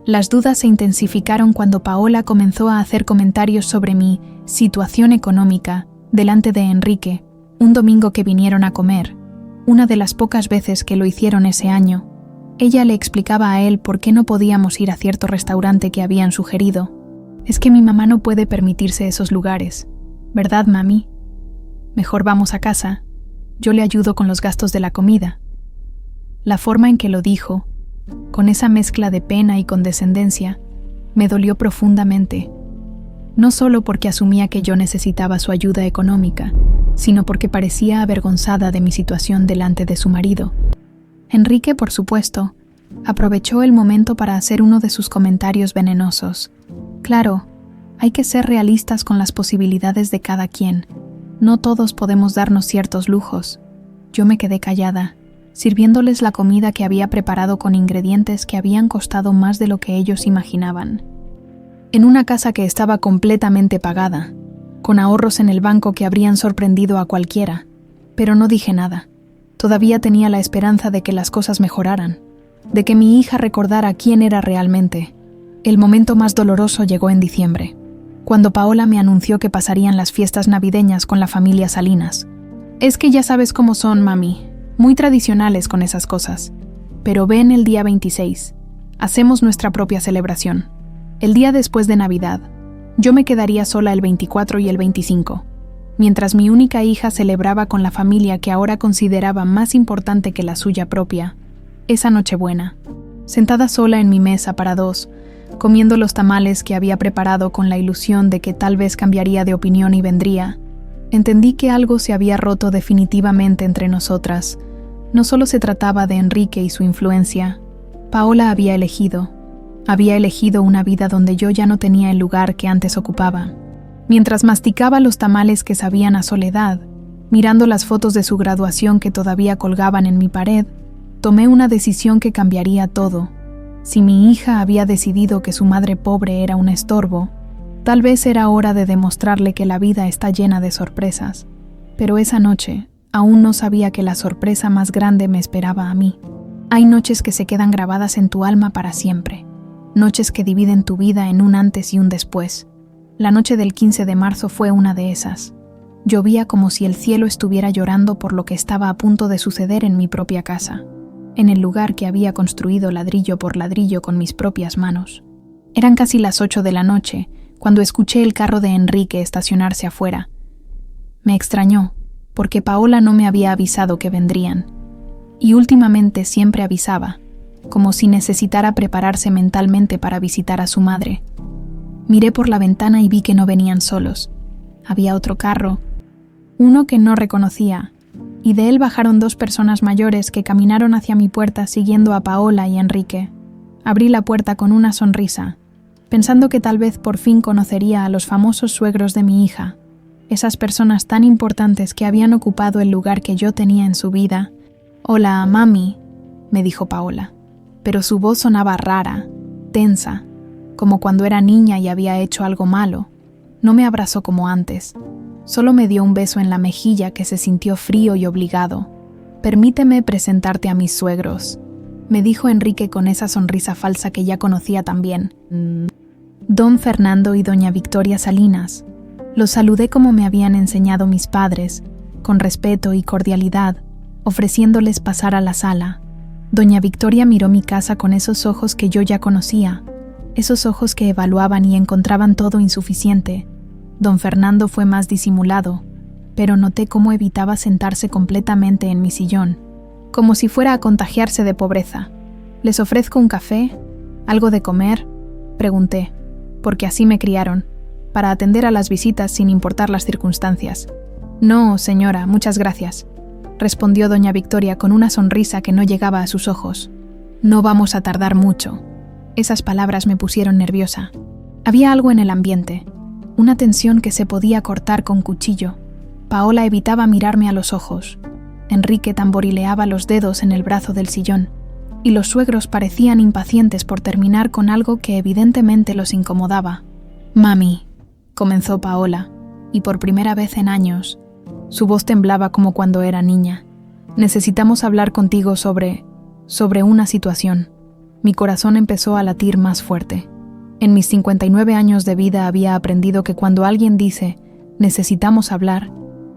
A: Las dudas se intensificaron cuando Paola comenzó a hacer comentarios sobre mi situación económica delante de Enrique, un domingo que vinieron a comer, una de las pocas veces que lo hicieron ese año. Ella le explicaba a él por qué no podíamos ir a cierto restaurante que habían sugerido. Es que mi mamá no puede permitirse esos lugares, ¿verdad, mami? Mejor vamos a casa. Yo le ayudo con los gastos de la comida. La forma en que lo dijo, con esa mezcla de pena y condescendencia, me dolió profundamente. No solo porque asumía que yo necesitaba su ayuda económica, sino porque parecía avergonzada de mi situación delante de su marido. Enrique, por supuesto, aprovechó el momento para hacer uno de sus comentarios venenosos. Claro, hay que ser realistas con las posibilidades de cada quien. No todos podemos darnos ciertos lujos. Yo me quedé callada, sirviéndoles la comida que había preparado con ingredientes que habían costado más de lo que ellos imaginaban. En una casa que estaba completamente pagada, con ahorros en el banco que habrían sorprendido a cualquiera, pero no dije nada. Todavía tenía la esperanza de que las cosas mejoraran, de que mi hija recordara quién era realmente. El momento más doloroso llegó en diciembre, cuando Paola me anunció que pasarían las fiestas navideñas con la familia Salinas. Es que ya sabes cómo son, mami, muy tradicionales con esas cosas. Pero ven el día 26. Hacemos nuestra propia celebración. El día después de Navidad. Yo me quedaría sola el 24 y el 25, mientras mi única hija celebraba con la familia que ahora consideraba más importante que la suya propia, esa Nochebuena. Sentada sola en mi mesa para dos, comiendo los tamales que había preparado con la ilusión de que tal vez cambiaría de opinión y vendría, entendí que algo se había roto definitivamente entre nosotras. No solo se trataba de Enrique y su influencia. Paola había elegido una vida donde yo ya no tenía el lugar que antes ocupaba. Mientras masticaba los tamales que sabían a soledad, mirando las fotos de su graduación que todavía colgaban en mi pared, tomé una decisión que cambiaría todo. Si mi hija había decidido que su madre pobre era un estorbo, tal vez era hora de demostrarle que la vida está llena de sorpresas. Pero esa noche, aún no sabía que la sorpresa más grande me esperaba a mí. Hay noches que se quedan grabadas en tu alma para siempre. Noches que dividen tu vida en un antes y un después. La noche del 15 de marzo fue una de esas. Llovía como si el cielo estuviera llorando por lo que estaba a punto de suceder en mi propia casa, en el lugar que había construido ladrillo por ladrillo con mis propias manos. Eran casi las 8 de la noche, cuando escuché el carro de Enrique estacionarse afuera. Me extrañó, porque Paola no me había avisado que vendrían, y últimamente siempre avisaba, como si necesitara prepararse mentalmente para visitar a su madre. Miré por la ventana y vi que no venían solos. Había otro carro, uno que no reconocía, y de él bajaron dos personas mayores que caminaron hacia mi puerta siguiendo a Paola y Enrique. Abrí la puerta con una sonrisa, pensando que tal vez por fin conocería a los famosos suegros de mi hija, esas personas tan importantes que habían ocupado el lugar que yo tenía en su vida. «Hola, mami», me dijo Paola, pero su voz sonaba rara, tensa, como cuando era niña y había hecho algo malo. No me abrazó como antes, solo me dio un beso en la mejilla que se sintió frío y obligado. «Permíteme presentarte a mis suegros», me dijo Enrique con esa sonrisa falsa que ya conocía también. Don Fernando y doña Victoria Salinas. Los saludé como me habían enseñado mis padres, con respeto y cordialidad, ofreciéndoles pasar a la sala. Doña Victoria miró mi casa con esos ojos que yo ya conocía, esos ojos que evaluaban y encontraban todo insuficiente. Don Fernando fue más disimulado, pero noté cómo evitaba sentarse completamente en mi sillón, como si fuera a contagiarse de pobreza. ¿Les ofrezco un café? ¿Algo de comer?, pregunté, porque así me criaron, para atender a las visitas sin importar las circunstancias. No, señora, muchas gracias, respondió doña Victoria con una sonrisa que no llegaba a sus ojos. No vamos a tardar mucho. Esas palabras me pusieron nerviosa. Había algo en el ambiente, una tensión que se podía cortar con cuchillo. Paola evitaba mirarme a los ojos. Enrique tamborileaba los dedos en el brazo del sillón, y los suegros parecían impacientes por terminar con algo que evidentemente los incomodaba. «Mami», comenzó Paola, y por primera vez en años, su voz temblaba como cuando era niña. «Necesitamos hablar contigo sobre una situación». Mi corazón empezó a latir más fuerte. En mis 59 años de vida había aprendido que cuando alguien dice «necesitamos hablar»,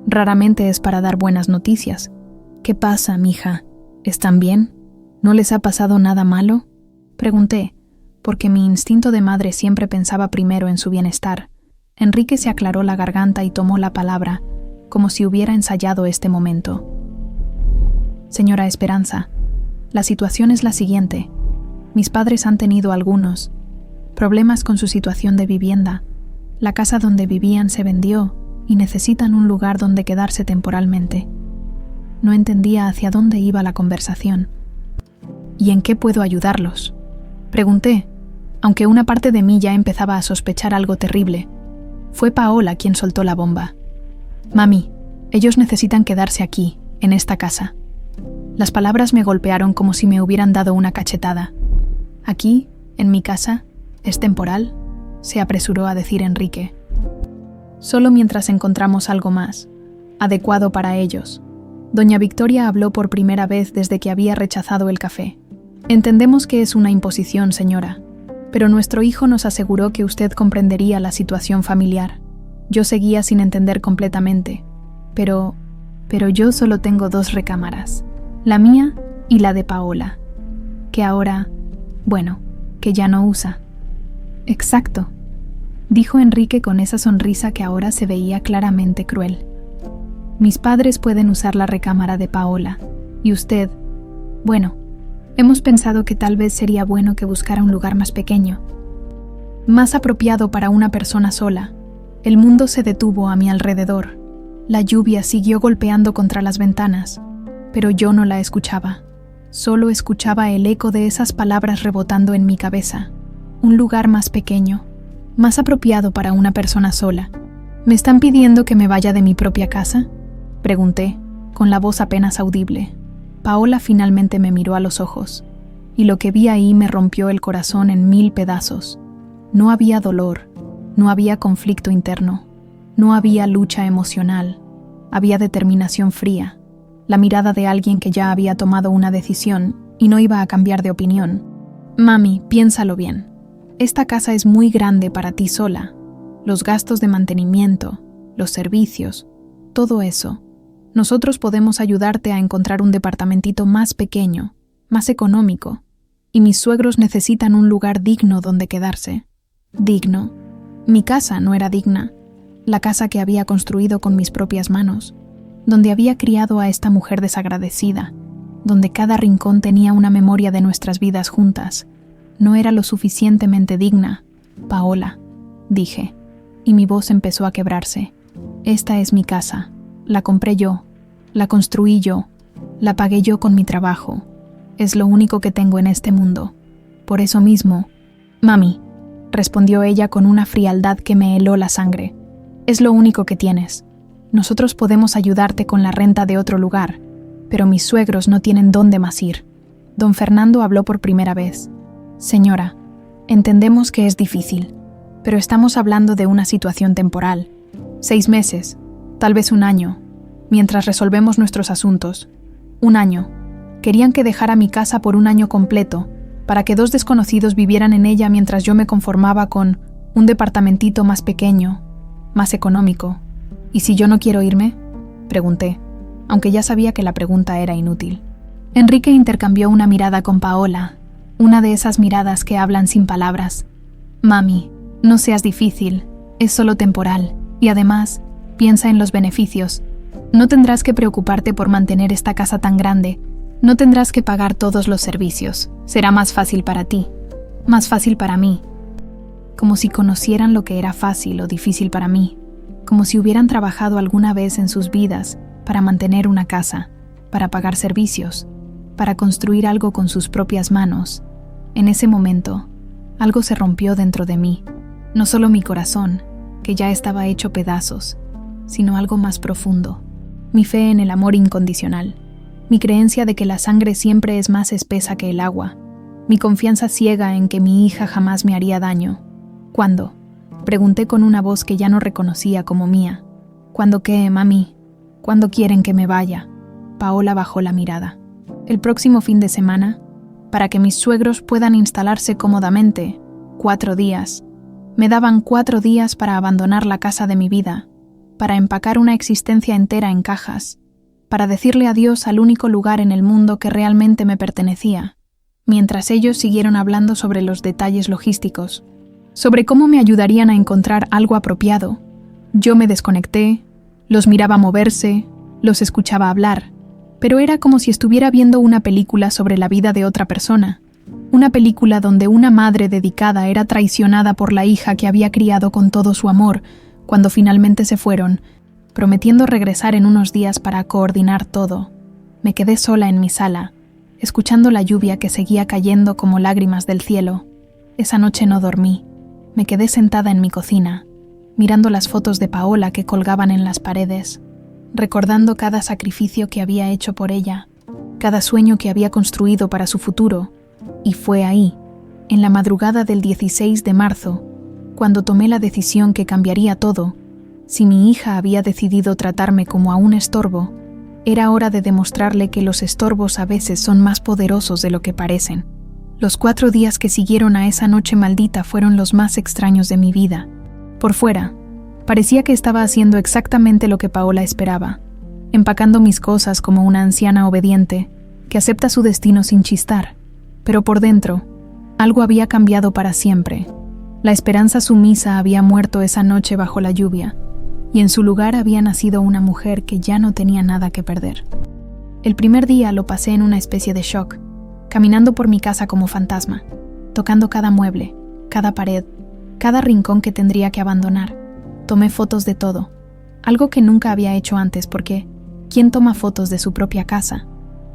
A: raramente es para dar buenas noticias. «¿Qué pasa, mija? ¿Están bien? ¿No les ha pasado nada malo?», pregunté, porque mi instinto de madre siempre pensaba primero en su bienestar. Enrique se aclaró la garganta y tomó la palabra, como si hubiera ensayado este momento. «Señora Esperanza, la situación es la siguiente. Mis padres han tenido algunos problemas con su situación de vivienda. La casa donde vivían se vendió y necesitan un lugar donde quedarse temporalmente». No entendía hacia dónde iba la conversación. «¿Y en qué puedo ayudarlos?», pregunté, aunque una parte de mí ya empezaba a sospechar algo terrible. Fue Paola quien soltó la bomba. «Mami, ellos necesitan quedarse aquí, en esta casa». Las palabras me golpearon como si me hubieran dado una cachetada. «¿Aquí, en mi casa? ¿Es temporal?», se apresuró a decir Enrique. «Solo mientras encontramos algo más, adecuado para ellos». Doña Victoria habló por primera vez desde que había rechazado el café. «Entendemos que es una imposición, señora, pero nuestro hijo nos aseguró que usted comprendería la situación familiar». Yo seguía sin entender completamente. Pero yo solo tengo 2 recámaras, la mía y la de Paola, que ahora, que ya no usa. «Exacto», dijo Enrique con esa sonrisa que ahora se veía claramente cruel. «Mis padres pueden usar la recámara de Paola, y usted, hemos pensado que tal vez sería bueno que buscara un lugar más pequeño, más apropiado para una persona sola». El mundo se detuvo a mi alrededor. La lluvia siguió golpeando contra las ventanas, pero yo no la escuchaba. Solo escuchaba el eco de esas palabras rebotando en mi cabeza. Un lugar más pequeño, más apropiado para una persona sola. «¿Me están pidiendo que me vaya de mi propia casa?», pregunté, con la voz apenas audible. Paola finalmente me miró a los ojos, y lo que vi ahí me rompió el corazón en 1000 pedazos. No había dolor, no había conflicto interno, no había lucha emocional, había determinación fría, la mirada de alguien que ya había tomado una decisión y no iba a cambiar de opinión. «Mami, piénsalo bien. Esta casa es muy grande para ti sola. Los gastos de mantenimiento, los servicios, todo eso. Nosotros podemos ayudarte a encontrar un departamentito más pequeño, más económico, y mis suegros necesitan un lugar digno donde quedarse». Digno. Mi casa no era digna, la casa que había construido con mis propias manos, donde había criado a esta mujer desagradecida, donde cada rincón tenía una memoria de nuestras vidas juntas. No era lo suficientemente digna, Paola, dije, y mi voz empezó a quebrarse. Esta es mi casa, la compré yo, la construí yo, la pagué yo con mi trabajo. Es lo único que tengo en este mundo. Por eso mismo, «Mami», respondió ella con una frialdad que me heló la sangre. «Es lo único que tienes. Nosotros podemos ayudarte con la renta de otro lugar, pero mis suegros no tienen dónde más ir». Don Fernando habló por primera vez. «Señora, entendemos que es difícil, pero estamos hablando de una situación temporal. 6 meses, tal vez 1 año, mientras resolvemos nuestros asuntos. 1 año. Querían que dejara mi casa por 1 año completo, para que 2 desconocidos vivieran en ella mientras yo me conformaba con un departamentito más pequeño, más económico. ¿Y si yo no quiero irme?», pregunté, aunque ya sabía que la pregunta era inútil. Enrique intercambió una mirada con Paola, una de esas miradas que hablan sin palabras. Mami, no seas difícil, es solo temporal, y además, piensa en los beneficios. No tendrás que preocuparte por mantener esta casa tan grande, no tendrás que pagar todos los servicios, será más fácil para ti, más fácil para mí. Como si conocieran lo que era fácil o difícil para mí, como si hubieran trabajado alguna vez en sus vidas para mantener una casa, para pagar servicios, para construir algo con sus propias manos. En ese momento, algo se rompió dentro de mí, no solo mi corazón, que ya estaba hecho pedazos, sino algo más profundo, mi fe en el amor incondicional, mi creencia de que la sangre siempre es más espesa que el agua, mi confianza ciega en que mi hija jamás me haría daño. ¿Cuándo? Pregunté con una voz que ya no reconocía como mía. ¿Cuándo qué, mami? ¿Cuándo quieren que me vaya? Paola bajó la mirada. El próximo fin de semana, para que mis suegros puedan instalarse cómodamente. 4 días. Me daban 4 días para abandonar la casa de mi vida, para empacar una existencia entera en cajas, para decirle adiós al único lugar en el mundo que realmente me pertenecía, mientras ellos siguieron hablando sobre los detalles logísticos, sobre cómo me ayudarían a encontrar algo apropiado. Yo me desconecté, los miraba moverse, los escuchaba hablar, pero era como si estuviera viendo una película sobre la vida de otra persona, una película donde una madre dedicada era traicionada por la hija que había criado con todo su amor, cuando finalmente se fueron, prometiendo regresar en unos días para coordinar todo. Me quedé sola en mi sala, escuchando la lluvia que seguía cayendo como lágrimas del cielo. Esa noche no dormí. Me quedé sentada en mi cocina, mirando las fotos de Paola que colgaban en las paredes, recordando cada sacrificio que había hecho por ella, cada sueño que había construido para su futuro. Y fue ahí, en la madrugada del 16 de marzo, cuando tomé la decisión que cambiaría todo. Si mi hija había decidido tratarme como a un estorbo, era hora de demostrarle que los estorbos a veces son más poderosos de lo que parecen. Los 4 días que siguieron a esa noche maldita fueron los más extraños de mi vida. Por fuera, parecía que estaba haciendo exactamente lo que Paola esperaba, empacando mis cosas como una anciana obediente que acepta su destino sin chistar. Pero por dentro, algo había cambiado para siempre. La esperanza sumisa había muerto esa noche bajo la lluvia, y en su lugar había nacido una mujer que ya no tenía nada que perder. El primer día lo pasé en una especie de shock, caminando por mi casa como fantasma, tocando cada mueble, cada pared, cada rincón que tendría que abandonar. Tomé fotos de todo, algo que nunca había hecho antes porque ¿quién toma fotos de su propia casa?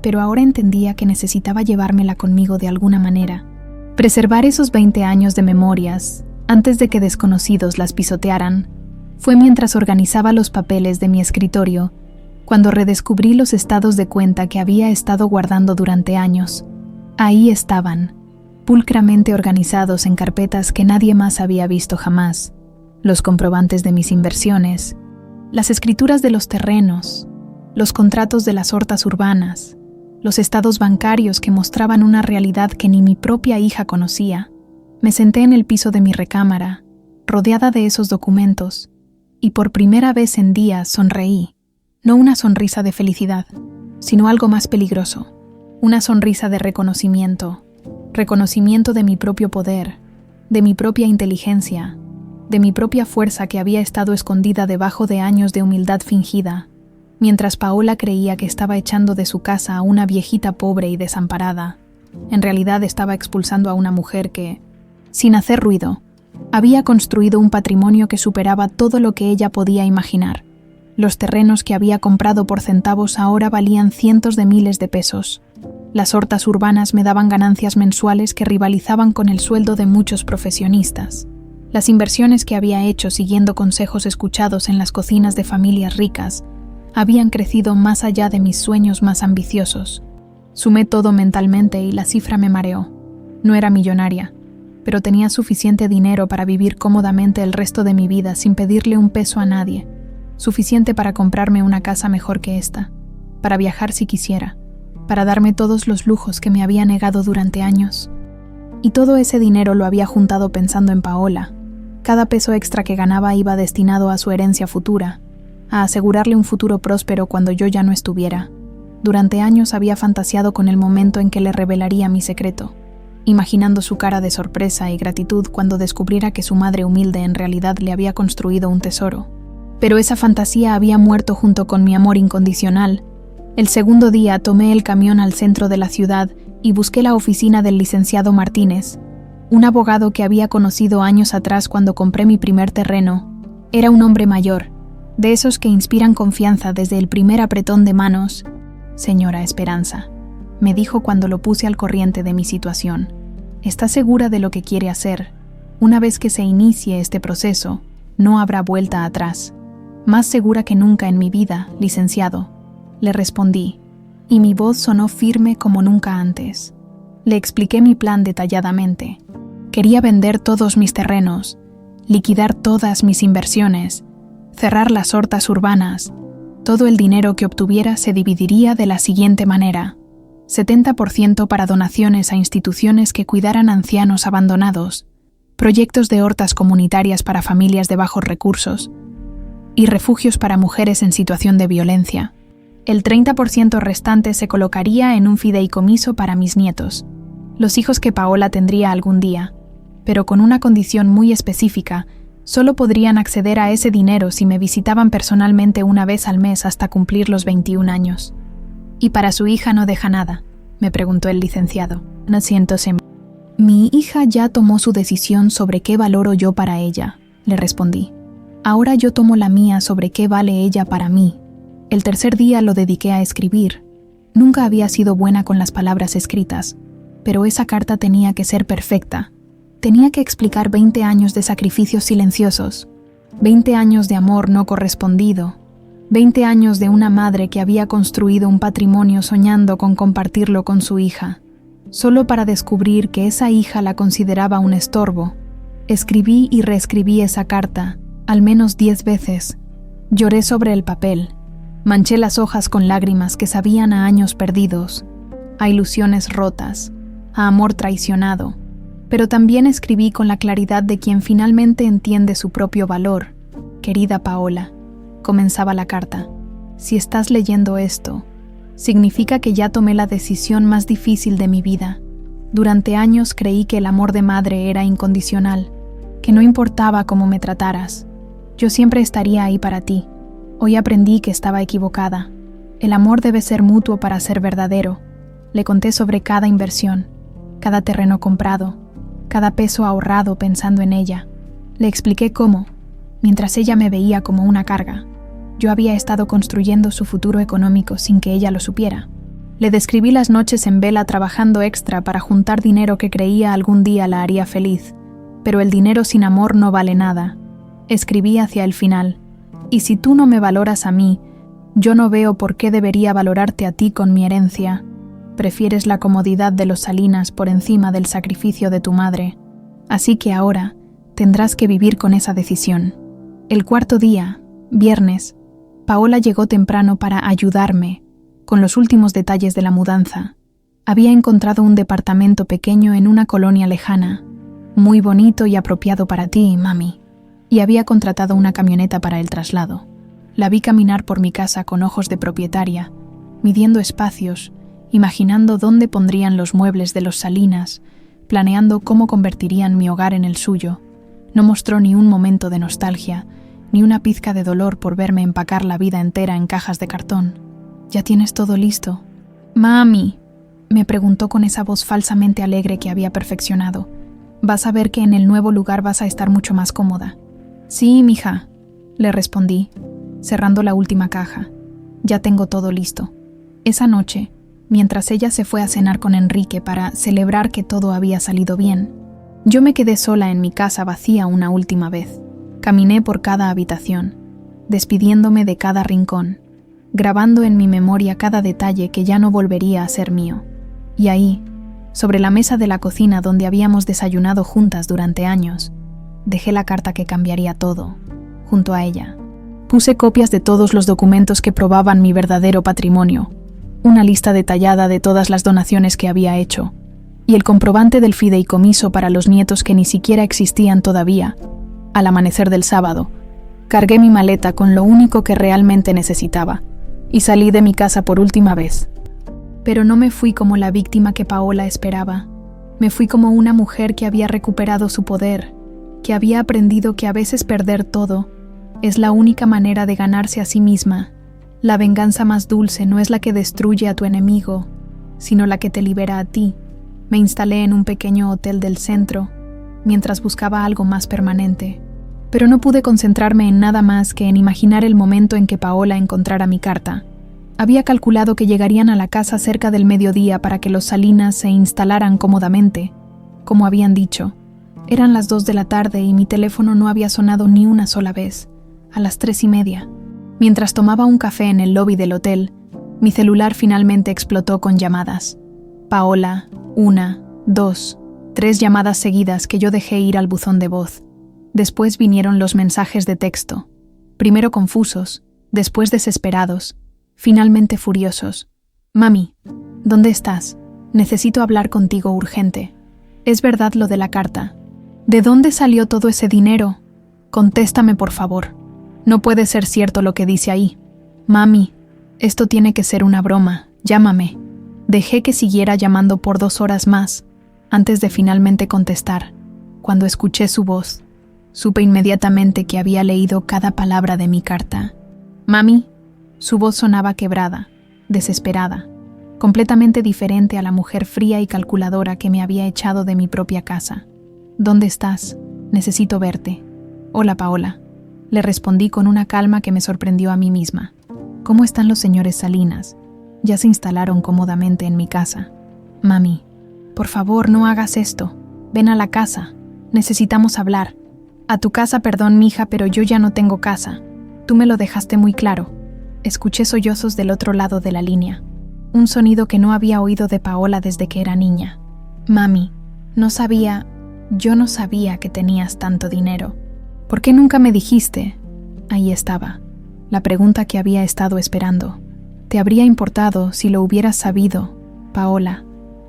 A: Pero ahora entendía que necesitaba llevármela conmigo de alguna manera. Preservar esos 20 años de memorias, antes de que desconocidos las pisotearan, fue mientras organizaba los papeles de mi escritorio, cuando redescubrí los estados de cuenta que había estado guardando durante años. Ahí estaban, pulcramente organizados en carpetas que nadie más había visto jamás, los comprobantes de mis inversiones, las escrituras de los terrenos, los contratos de las hortas urbanas, los estados bancarios que mostraban una realidad que ni mi propia hija conocía. Me senté en el piso de mi recámara, rodeada de esos documentos, y por primera vez en días sonreí, no una sonrisa de felicidad, sino algo más peligroso, una sonrisa de reconocimiento de mi propio poder, de mi propia inteligencia, de mi propia fuerza que había estado escondida debajo de años de humildad fingida, mientras Paola creía que estaba echando de su casa a una viejita pobre y desamparada. En realidad estaba expulsando a una mujer que, sin hacer ruido, había construido un patrimonio que superaba todo lo que ella podía imaginar. Los terrenos que había comprado por centavos ahora valían cientos de miles de pesos. Las hortas urbanas me daban ganancias mensuales que rivalizaban con el sueldo de muchos profesionistas. Las inversiones que había hecho siguiendo consejos escuchados en las cocinas de familias ricas habían crecido más allá de mis sueños más ambiciosos. Sumé todo mentalmente y la cifra me mareó. No era millonaria, pero tenía suficiente dinero para vivir cómodamente el resto de mi vida sin pedirle un peso a nadie. Suficiente para comprarme una casa mejor que esta, para viajar si quisiera, para darme todos los lujos que me había negado durante años. Y todo ese dinero lo había juntado pensando en Paola. Cada peso extra que ganaba iba destinado a su herencia futura, a asegurarle un futuro próspero cuando yo ya no estuviera. Durante años había fantaseado con el momento en que le revelaría mi secreto, imaginando su cara de sorpresa y gratitud cuando descubriera que su madre humilde en realidad le había construido un tesoro. Pero esa fantasía había muerto junto con mi amor incondicional. El segundo día tomé el camión al centro de la ciudad y busqué la oficina del licenciado Martínez, un abogado que había conocido años atrás cuando compré mi primer terreno. Era un hombre mayor, de esos que inspiran confianza desde el primer apretón de manos. «Señora Esperanza», me dijo cuando lo puse al corriente de mi situación, «¿está segura de lo que quiere hacer? Una vez que se inicie este proceso, no habrá vuelta atrás». «Más segura que nunca en mi vida, licenciado», le respondí, y mi voz sonó firme como nunca antes. Le expliqué mi plan detalladamente. Quería vender todos mis terrenos, liquidar todas mis inversiones, cerrar las hortas urbanas. Todo el dinero que obtuviera se dividiría de la siguiente manera: 70% para donaciones a instituciones que cuidaran ancianos abandonados, proyectos de hortas comunitarias para familias de bajos recursos y refugios para mujeres en situación de violencia. El 30% restante se colocaría en un fideicomiso para mis nietos, los hijos que Paola tendría algún día, pero con una condición muy específica: solo podrían acceder a ese dinero si me visitaban personalmente una vez al mes hasta cumplir los 21 años. «¿Y para su hija no deja nada?», me preguntó el licenciado. «No siento, Mi hija ya tomó su decisión sobre qué valoro yo para ella», le respondí. «Ahora yo tomo la mía sobre qué vale ella para mí». El tercer día lo dediqué a escribir. Nunca había sido buena con las palabras escritas, pero esa carta tenía que ser perfecta. Tenía que explicar 20 años de sacrificios silenciosos, 20 años de amor no correspondido, 20 años de una madre que había construido un patrimonio soñando con compartirlo con su hija, solo para descubrir que esa hija la consideraba un estorbo. Escribí y reescribí esa carta, al menos 10 veces. Lloré sobre el papel. Manché las hojas con lágrimas que sabían a años perdidos, a ilusiones rotas, a amor traicionado. Pero también escribí con la claridad de quien finalmente entiende su propio valor. «Querida Paola», comenzaba la carta, «si estás leyendo esto, significa que ya tomé la decisión más difícil de mi vida. Durante años creí que el amor de madre era incondicional, que no importaba cómo me trataras. Yo siempre estaría ahí para ti. Hoy aprendí que estaba equivocada. El amor debe ser mutuo para ser verdadero». Le conté sobre cada inversión, cada terreno comprado, cada peso ahorrado pensando en ella. Le expliqué cómo, mientras ella me veía como una carga, yo había estado construyendo su futuro económico sin que ella lo supiera. Le describí las noches en vela trabajando extra para juntar dinero que creía algún día la haría feliz, pero el dinero sin amor no vale nada. Escribí hacia el final: «Y si tú no me valoras a mí, yo no veo por qué debería valorarte a ti con mi herencia. Prefieres la comodidad de los Salinas por encima del sacrificio de tu madre. Así que ahora tendrás que vivir con esa decisión». El cuarto día, viernes, Paola llegó temprano para ayudarme con los últimos detalles de la mudanza. Había encontrado un departamento pequeño en una colonia lejana, muy bonito y apropiado para ti, mami, y había contratado una camioneta para el traslado. La vi caminar por mi casa con ojos de propietaria, midiendo espacios, imaginando dónde pondrían los muebles de los Salinas, planeando cómo convertirían mi hogar en el suyo. No mostró ni un momento de nostalgia, ni una pizca de dolor por verme empacar la vida entera en cajas de cartón. «¿Ya tienes todo listo?» «Mami», me preguntó con esa voz falsamente alegre que había perfeccionado. «Vas a ver que en el nuevo lugar vas a estar mucho más cómoda». «Sí, mija», le respondí, cerrando la última caja. «Ya tengo todo listo». Esa noche, mientras ella se fue a cenar con Enrique para celebrar que todo había salido bien, yo me quedé sola en mi casa vacía una última vez. Caminé por cada habitación, despidiéndome de cada rincón, grabando en mi memoria cada detalle que ya no volvería a ser mío. Y ahí, sobre la mesa de la cocina donde habíamos desayunado juntas durante años, dejé la carta que cambiaría todo, junto a ella. Puse copias de todos los documentos que probaban mi verdadero patrimonio, una lista detallada de todas las donaciones que había hecho, y el comprobante del fideicomiso para los nietos que ni siquiera existían todavía. Al amanecer del sábado, cargué mi maleta con lo único que realmente necesitaba: y salí de mi casa por última vez. Pero no me fui como la víctima que Paola esperaba. Me fui como una mujer que había recuperado su poder, que había aprendido que a veces perder todo es la única manera de ganarse a sí misma. La venganza más dulce no es la que destruye a tu enemigo, sino la que te libera a ti. Me instalé en un pequeño hotel del centro, mientras buscaba algo más permanente. Pero no pude concentrarme en nada más que en imaginar el momento en que Paola encontrara mi carta. Había calculado que llegarían a la casa cerca del mediodía para que los Salinas se instalaran cómodamente, como habían dicho. Eran las 2 de la tarde y mi teléfono no había sonado ni una sola vez. A las 3:30. Mientras tomaba un café en el lobby del hotel, mi celular finalmente explotó con llamadas. Paola, 1, 2, 3 llamadas seguidas que yo dejé ir al buzón de voz. Después vinieron los mensajes de texto. Primero confusos, después desesperados, finalmente furiosos. Mami, ¿dónde estás? Necesito hablar contigo urgente. ¿Es verdad lo de la carta? ¿De dónde salió todo ese dinero? Contéstame, por favor. No puede ser cierto lo que dice ahí. Mami, esto tiene que ser una broma. Llámame. Dejé que siguiera llamando por 2 horas más, antes de finalmente contestar. Cuando escuché su voz, supe inmediatamente que había leído cada palabra de mi carta. Mami, su voz sonaba quebrada, desesperada, completamente diferente a la mujer fría y calculadora que me había echado de mi propia casa. ¿Dónde estás? Necesito verte. Hola, Paola. Le respondí con una calma que me sorprendió a mí misma. ¿Cómo están los señores Salinas? Ya se instalaron cómodamente en mi casa. Mami, por favor, no hagas esto. Ven a la casa. Necesitamos hablar. A tu casa, perdón, mija, pero yo ya no tengo casa. Tú me lo dejaste muy claro. Escuché sollozos del otro lado de la línea. Un sonido que no había oído de Paola desde que era niña. Mami, yo no sabía que tenías tanto dinero. ¿Por qué nunca me dijiste? Ahí estaba, la pregunta que había estado esperando. ¿Te habría importado si lo hubieras sabido, Paola?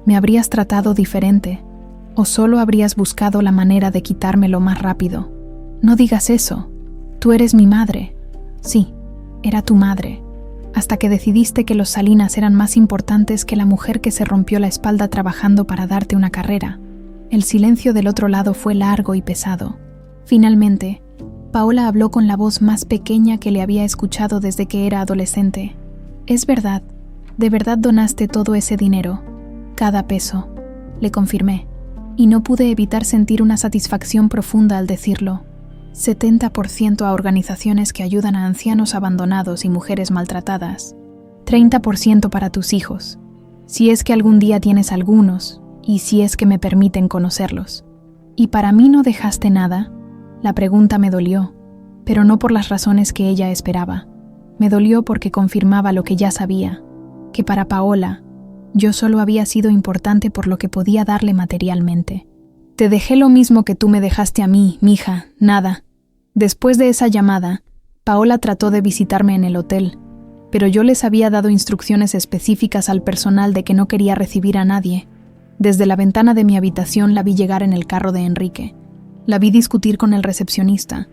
A: ¿Me habrías tratado diferente? ¿O solo habrías buscado la manera de quitármelo más rápido? No digas eso. Tú eres mi madre. Sí, era tu madre. Hasta que decidiste que los Salinas eran más importantes que la mujer que se rompió la espalda trabajando para darte una carrera. El silencio del otro lado fue largo y pesado. Finalmente, Paola habló con la voz más pequeña que le había escuchado desde que era adolescente. Es verdad, de verdad donaste todo ese dinero, cada peso, le confirmé, y no pude evitar sentir una satisfacción profunda al decirlo. 70% a organizaciones que ayudan a ancianos abandonados y mujeres maltratadas. 30% para tus hijos, si es que algún día tienes algunos, y si es que me permiten conocerlos. ¿Y para mí no dejaste nada? La pregunta me dolió, pero no por las razones que ella esperaba. Me dolió porque confirmaba lo que ya sabía, que para Paola, yo solo había sido importante por lo que podía darle materialmente. Te dejé lo mismo que tú me dejaste a mí, mija, nada. Después de esa llamada, Paola trató de visitarme en el hotel, pero yo les había dado instrucciones específicas al personal de que no quería recibir a nadie. Desde la ventana de mi habitación la vi llegar en el carro de Enrique. La vi discutir con el recepcionista.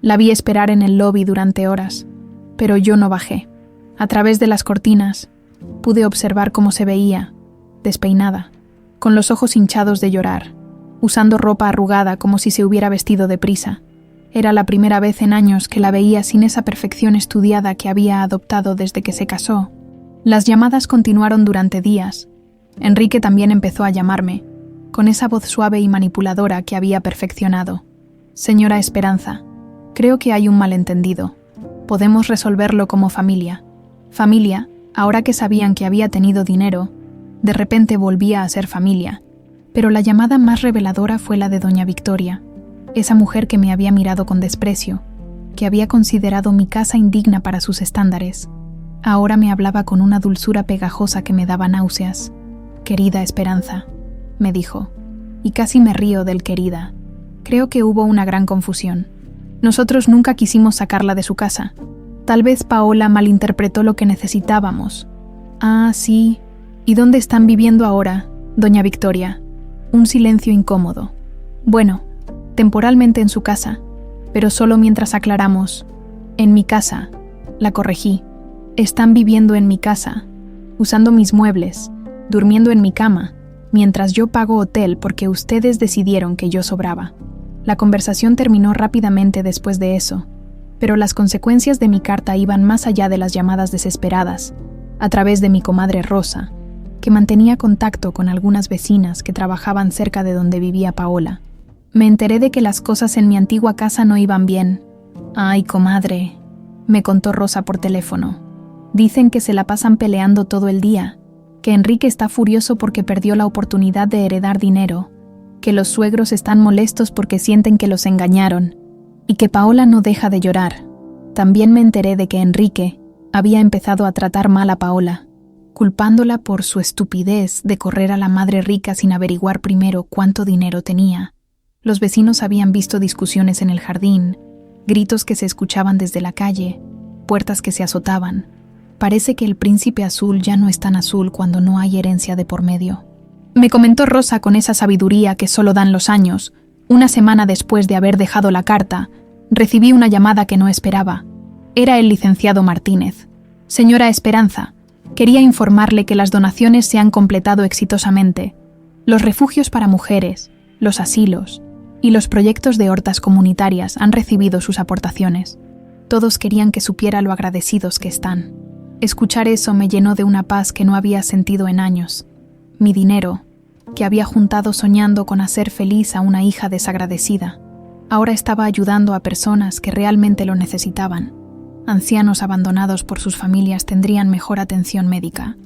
A: La vi esperar en el lobby durante horas, pero yo no bajé. A través de las cortinas, pude observar cómo se veía, despeinada, con los ojos hinchados de llorar, usando ropa arrugada como si se hubiera vestido deprisa. Era la primera vez en años que la veía sin esa perfección estudiada que había adoptado desde que se casó. Las llamadas continuaron durante días. Enrique también empezó a llamarme, con esa voz suave y manipuladora que había perfeccionado. Señora Esperanza, creo que hay un malentendido. Podemos resolverlo como familia. Familia, ahora que sabían que había tenido dinero, de repente volvía a ser familia. Pero la llamada más reveladora fue la de doña Victoria, esa mujer que me había mirado con desprecio, que había considerado mi casa indigna para sus estándares. Ahora me hablaba con una dulzura pegajosa que me daba náuseas. Querida Esperanza, me dijo, y casi me río del querida. Creo que hubo una gran confusión. Nosotros nunca quisimos sacarla de su casa. Tal vez Paola malinterpretó lo que necesitábamos. Ah, sí. ¿Y dónde están viviendo ahora, doña Victoria? Un silencio incómodo. Bueno, temporalmente en su casa, pero solo mientras aclaramos. En mi casa, la corregí. Están viviendo en mi casa, usando mis muebles, durmiendo en mi cama, mientras yo pago hotel porque ustedes decidieron que yo sobraba. La conversación terminó rápidamente después de eso, pero las consecuencias de mi carta iban más allá de las llamadas desesperadas, a través de mi comadre Rosa, que mantenía contacto con algunas vecinas que trabajaban cerca de donde vivía Paola. Me enteré de que las cosas en mi antigua casa no iban bien. «Ay, comadre», me contó Rosa por teléfono. «Dicen que se la pasan peleando todo el día, que Enrique está furioso porque perdió la oportunidad de heredar dinero, que los suegros están molestos porque sienten que los engañaron, y que Paola no deja de llorar. También me enteré de que Enrique había empezado a tratar mal a Paola, culpándola por su estupidez de correr a la madre rica sin averiguar primero cuánto dinero tenía. Los vecinos habían visto discusiones en el jardín, gritos que se escuchaban desde la calle, puertas que se azotaban. Parece que el príncipe azul ya no es tan azul cuando no hay herencia de por medio. Me comentó Rosa con esa sabiduría que solo dan los años. Una semana después de haber dejado la carta, recibí una llamada que no esperaba. Era el licenciado Martínez. «Señora Esperanza, quería informarle que las donaciones se han completado exitosamente. Los refugios para mujeres, los asilos y los proyectos de hortas comunitarias han recibido sus aportaciones. Todos querían que supiera lo agradecidos que están». Escuchar eso me llenó de una paz que no había sentido en años. Mi dinero, que había juntado soñando con hacer feliz a una hija desagradecida, ahora estaba ayudando a personas que realmente lo necesitaban. Ancianos abandonados por sus familias tendrían mejor atención médica.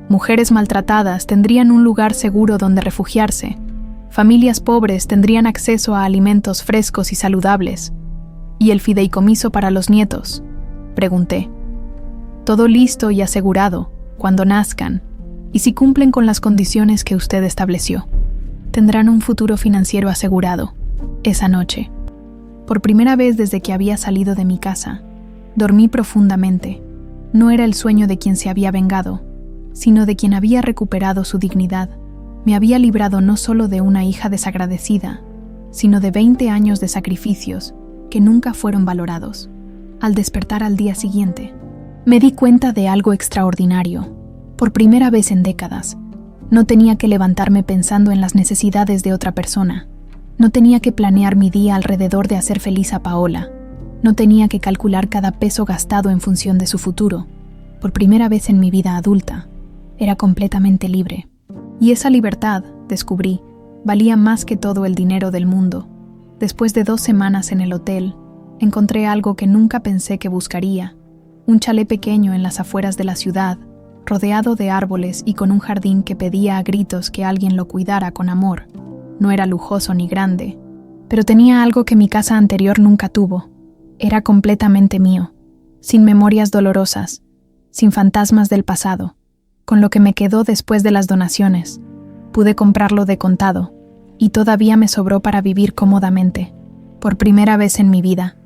A: Mujeres maltratadas tendrían un lugar seguro donde refugiarse. Familias pobres tendrían acceso a alimentos frescos y saludables. ¿Y el fideicomiso para los nietos?, pregunté. «Todo listo y asegurado, cuando nazcan, y si cumplen con las condiciones que usted estableció. Tendrán un futuro financiero asegurado». Esa noche, por primera vez desde que había salido de mi casa, dormí profundamente. No era el sueño de quien se había vengado, sino de quien había recuperado su dignidad. Me había librado no solo de una hija desagradecida, sino de 20 años de sacrificios que nunca fueron valorados. Al despertar al día siguiente, me di cuenta de algo extraordinario. Por primera vez en décadas, no tenía que levantarme pensando en las necesidades de otra persona. No tenía que planear mi día alrededor de hacer feliz a Paola. No tenía que calcular cada peso gastado en función de su futuro. Por primera vez en mi vida adulta, era completamente libre. Y esa libertad, descubrí, valía más que todo el dinero del mundo. Después de 2 semanas en el hotel, encontré algo que nunca pensé que buscaría. Un chalet pequeño en las afueras de la ciudad, rodeado de árboles y con un jardín que pedía a gritos que alguien lo cuidara con amor. No era lujoso ni grande, pero tenía algo que mi casa anterior nunca tuvo. Era completamente mío, sin memorias dolorosas, sin fantasmas del pasado. Con lo que me quedó después de las donaciones, pude comprarlo de contado, y todavía me sobró para vivir cómodamente. Por primera vez en mi vida,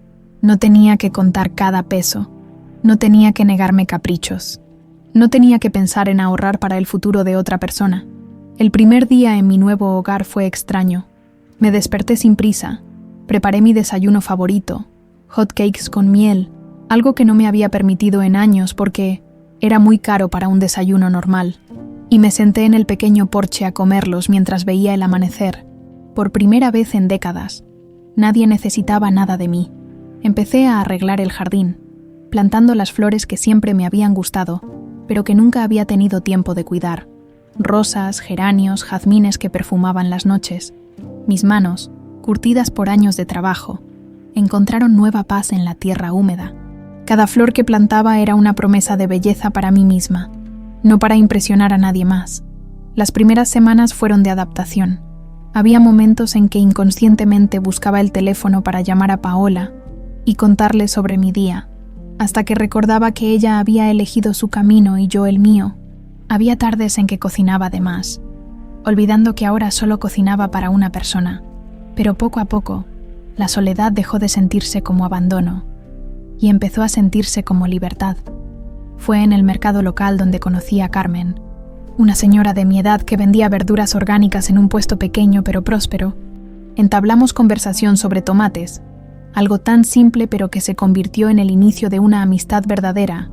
A: no tenía que contar cada peso, no tenía que negarme caprichos, no tenía que pensar en ahorrar para el futuro de otra persona. El primer día en mi nuevo hogar fue extraño. Me desperté sin prisa, preparé mi desayuno favorito, hot cakes con miel, algo que no me había permitido en años porque era muy caro para un desayuno normal, y me senté en el pequeño porche a comerlos mientras veía el amanecer. Por primera vez en décadas, nadie necesitaba nada de mí. Empecé a arreglar el jardín, plantando las flores que siempre me habían gustado, pero que nunca había tenido tiempo de cuidar. Rosas, geranios, jazmines que perfumaban las noches. Mis manos, curtidas por años de trabajo, encontraron nueva paz en la tierra húmeda. Cada flor que plantaba era una promesa de belleza para mí misma, no para impresionar a nadie más. Las primeras semanas fueron de adaptación. Había momentos en que inconscientemente buscaba el teléfono para llamar a Paola y contarle sobre mi día, hasta que recordaba que ella había elegido su camino y yo el mío. Había tardes en que cocinaba de más, olvidando que ahora solo cocinaba para una persona, pero poco a poco, la soledad dejó de sentirse como abandono y empezó a sentirse como libertad. Fue en el mercado local donde conocí a Carmen, una señora de mi edad que vendía verduras orgánicas en un puesto pequeño pero próspero. Entablamos conversación sobre tomates, algo tan simple pero que se convirtió en el inicio de una amistad verdadera.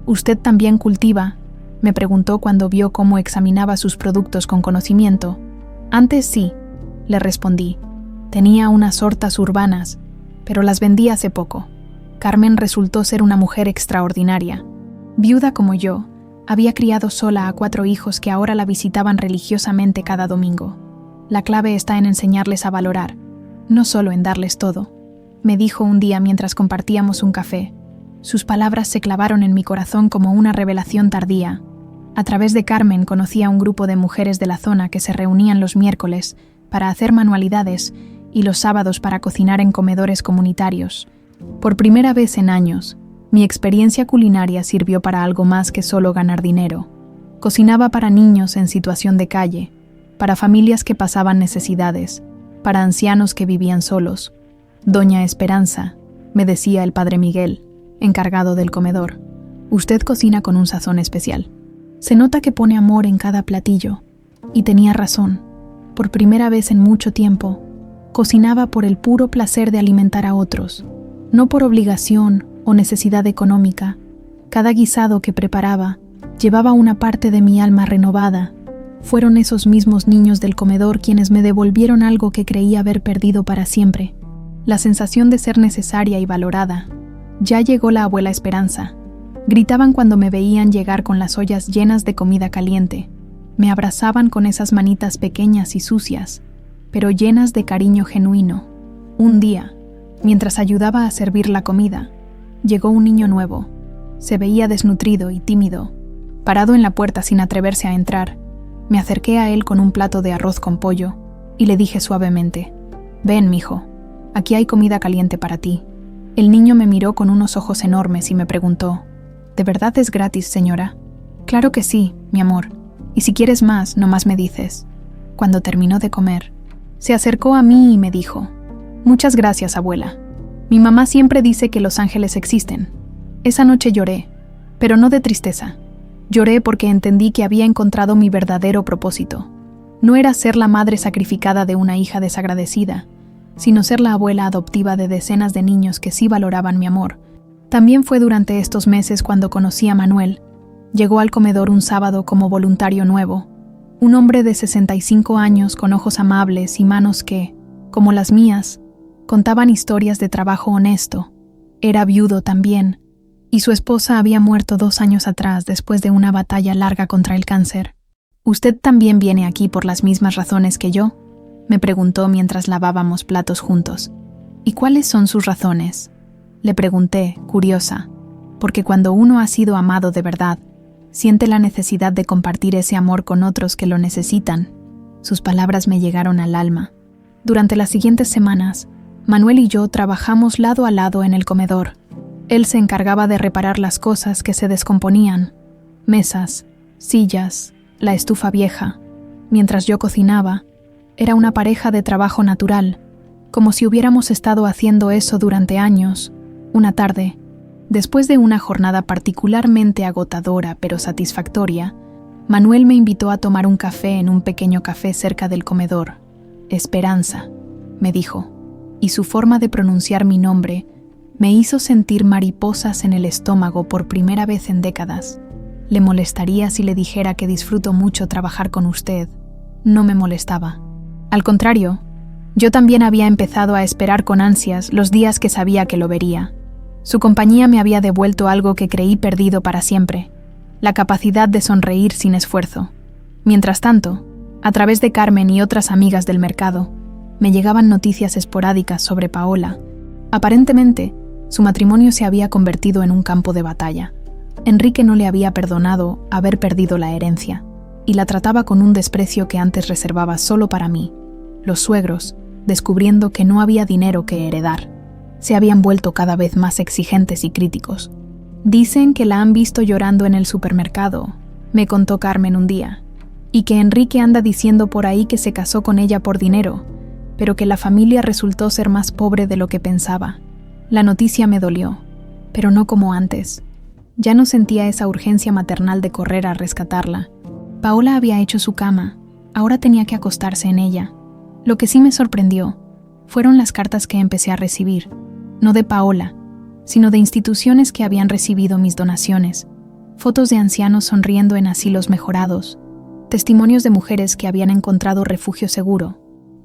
A: ¿Usted también cultiva?, me preguntó cuando vio cómo examinaba sus productos con conocimiento. Antes sí, le respondí. Tenía unas hortas urbanas, pero las vendí hace poco. Carmen resultó ser una mujer extraordinaria. Viuda como yo, había criado sola a 4 hijos que ahora la visitaban religiosamente cada domingo. La clave está en enseñarles a valorar, no solo en darles todo, me dijo un día mientras compartíamos un café. Sus palabras se clavaron en mi corazón como una revelación tardía. A través de Carmen conocí a un grupo de mujeres de la zona que se reunían los miércoles para hacer manualidades y los sábados para cocinar en comedores comunitarios. Por primera vez en años, mi experiencia culinaria sirvió para algo más que solo ganar dinero. Cocinaba para niños en situación de calle, para familias que pasaban necesidades, para ancianos que vivían solos. Doña Esperanza, me decía el padre Miguel, encargado del comedor, usted cocina con un sazón especial. Se nota que pone amor en cada platillo. Y tenía razón. Por primera vez en mucho tiempo, cocinaba por el puro placer de alimentar a otros, no por obligación o necesidad económica. Cada guisado que preparaba llevaba una parte de mi alma renovada. Fueron esos mismos niños del comedor quienes me devolvieron algo que creía haber perdido para siempre, la sensación de ser necesaria y valorada. Ya llegó la abuela Esperanza. Gritaban cuando me veían llegar con las ollas llenas de comida caliente. Me abrazaban con esas manitas pequeñas y sucias, pero llenas de cariño genuino. Un día, mientras ayudaba a servir la comida, llegó un niño nuevo. Se veía desnutrido y tímido, parado en la puerta sin atreverse a entrar. Me acerqué a él con un plato de arroz con pollo y le dije suavemente: «Ven, mijo, aquí hay comida caliente para ti». El niño me miró con unos ojos enormes y me preguntó: «¿De verdad es gratis, señora?». «Claro que sí, mi amor, y si quieres más, nomás me dices». Cuando terminó de comer, se acercó a mí y me dijo: «Muchas gracias, abuela. Mi mamá siempre dice que los ángeles existen». Esa noche lloré, pero no de tristeza. Lloré porque entendí que había encontrado mi verdadero propósito. No era ser la madre sacrificada de una hija desagradecida, sino ser la abuela adoptiva de decenas de niños que sí valoraban mi amor. También fue durante estos meses cuando conocí a Manuel. Llegó al comedor un sábado como voluntario nuevo, un hombre de 65 años con ojos amables y manos que, como las mías, contaban historias de trabajo honesto. Era viudo también, y su esposa había muerto 2 años atrás después de una batalla larga contra el cáncer. «¿Usted también viene aquí por las mismas razones que yo?», me preguntó mientras lavábamos platos juntos. «¿Y cuáles son sus razones?», le pregunté, curiosa, porque cuando uno ha sido amado de verdad, siente la necesidad de compartir ese amor con otros que lo necesitan. Sus palabras me llegaron al alma. Durante las siguientes semanas, Manuel y yo trabajamos lado a lado en el comedor. Él se encargaba de reparar las cosas que se descomponían: mesas, sillas, la estufa vieja. Mientras yo cocinaba, era una pareja de trabajo natural, como si hubiéramos estado haciendo eso durante años. Una tarde, después de una jornada particularmente agotadora pero satisfactoria, Manuel me invitó a tomar un café en un pequeño café cerca del comedor. «Esperanza», me dijo, y su forma de pronunciar mi nombre me hizo sentir mariposas en el estómago por primera vez en décadas. «¿Le molestaría si le dijera que disfruto mucho trabajar con usted?». No me molestaba. Al contrario, yo también había empezado a esperar con ansias los días que sabía que lo vería. Su compañía me había devuelto algo que creí perdido para siempre: la capacidad de sonreír sin esfuerzo. Mientras tanto, a través de Carmen y otras amigas del mercado, me llegaban noticias esporádicas sobre Paola. Aparentemente, su matrimonio se había convertido en un campo de batalla. Enrique no le había perdonado haber perdido la herencia, y la trataba con un desprecio que antes reservaba solo para mí. Los suegros, descubriendo que no había dinero que heredar, se habían vuelto cada vez más exigentes y críticos. «Dicen que la han visto llorando en el supermercado», me contó Carmen un día, «y que Enrique anda diciendo por ahí que se casó con ella por dinero, pero que la familia resultó ser más pobre de lo que pensaba». La noticia me dolió, pero no como antes. Ya no sentía esa urgencia maternal de correr a rescatarla. Paola había hecho su cama, ahora tenía que acostarse en ella. Lo que sí me sorprendió fueron las cartas que empecé a recibir, no de Paola, sino de instituciones que habían recibido mis donaciones. fotos de ancianos sonriendo en asilos mejorados, testimonios de mujeres que habían encontrado refugio seguro,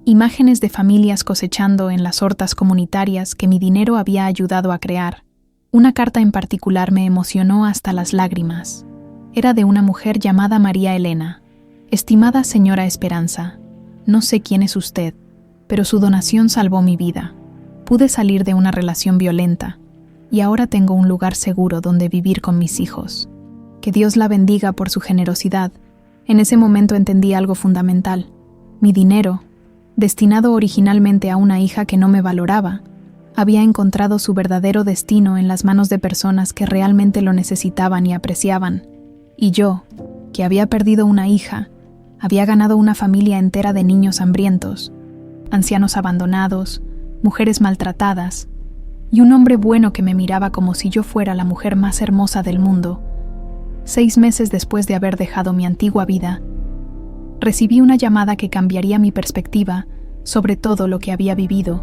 A: imágenes de familias cosechando en las hortas comunitarias que mi dinero había ayudado a crear. Una carta en particular me emocionó hasta las lágrimas. Era de una mujer llamada María Elena. Estimada señora Esperanza, no sé quién es usted, pero su donación salvó mi vida. Pude salir de una relación violenta y ahora tengo un lugar seguro donde vivir con mis hijos. Que Dios la bendiga por su generosidad. En ese momento entendí algo fundamental. Mi dinero, destinado originalmente a una hija que no me valoraba, había encontrado su verdadero destino en las manos de personas que realmente lo necesitaban y apreciaban. Y yo, que había perdido una hija, había ganado una familia entera de niños hambrientos, ancianos abandonados, mujeres maltratadas, y un hombre bueno que me miraba como si yo fuera la mujer más hermosa del mundo. 6 meses después de haber dejado mi antigua vida, recibí una llamada que cambiaría mi perspectiva sobre todo lo que había vivido.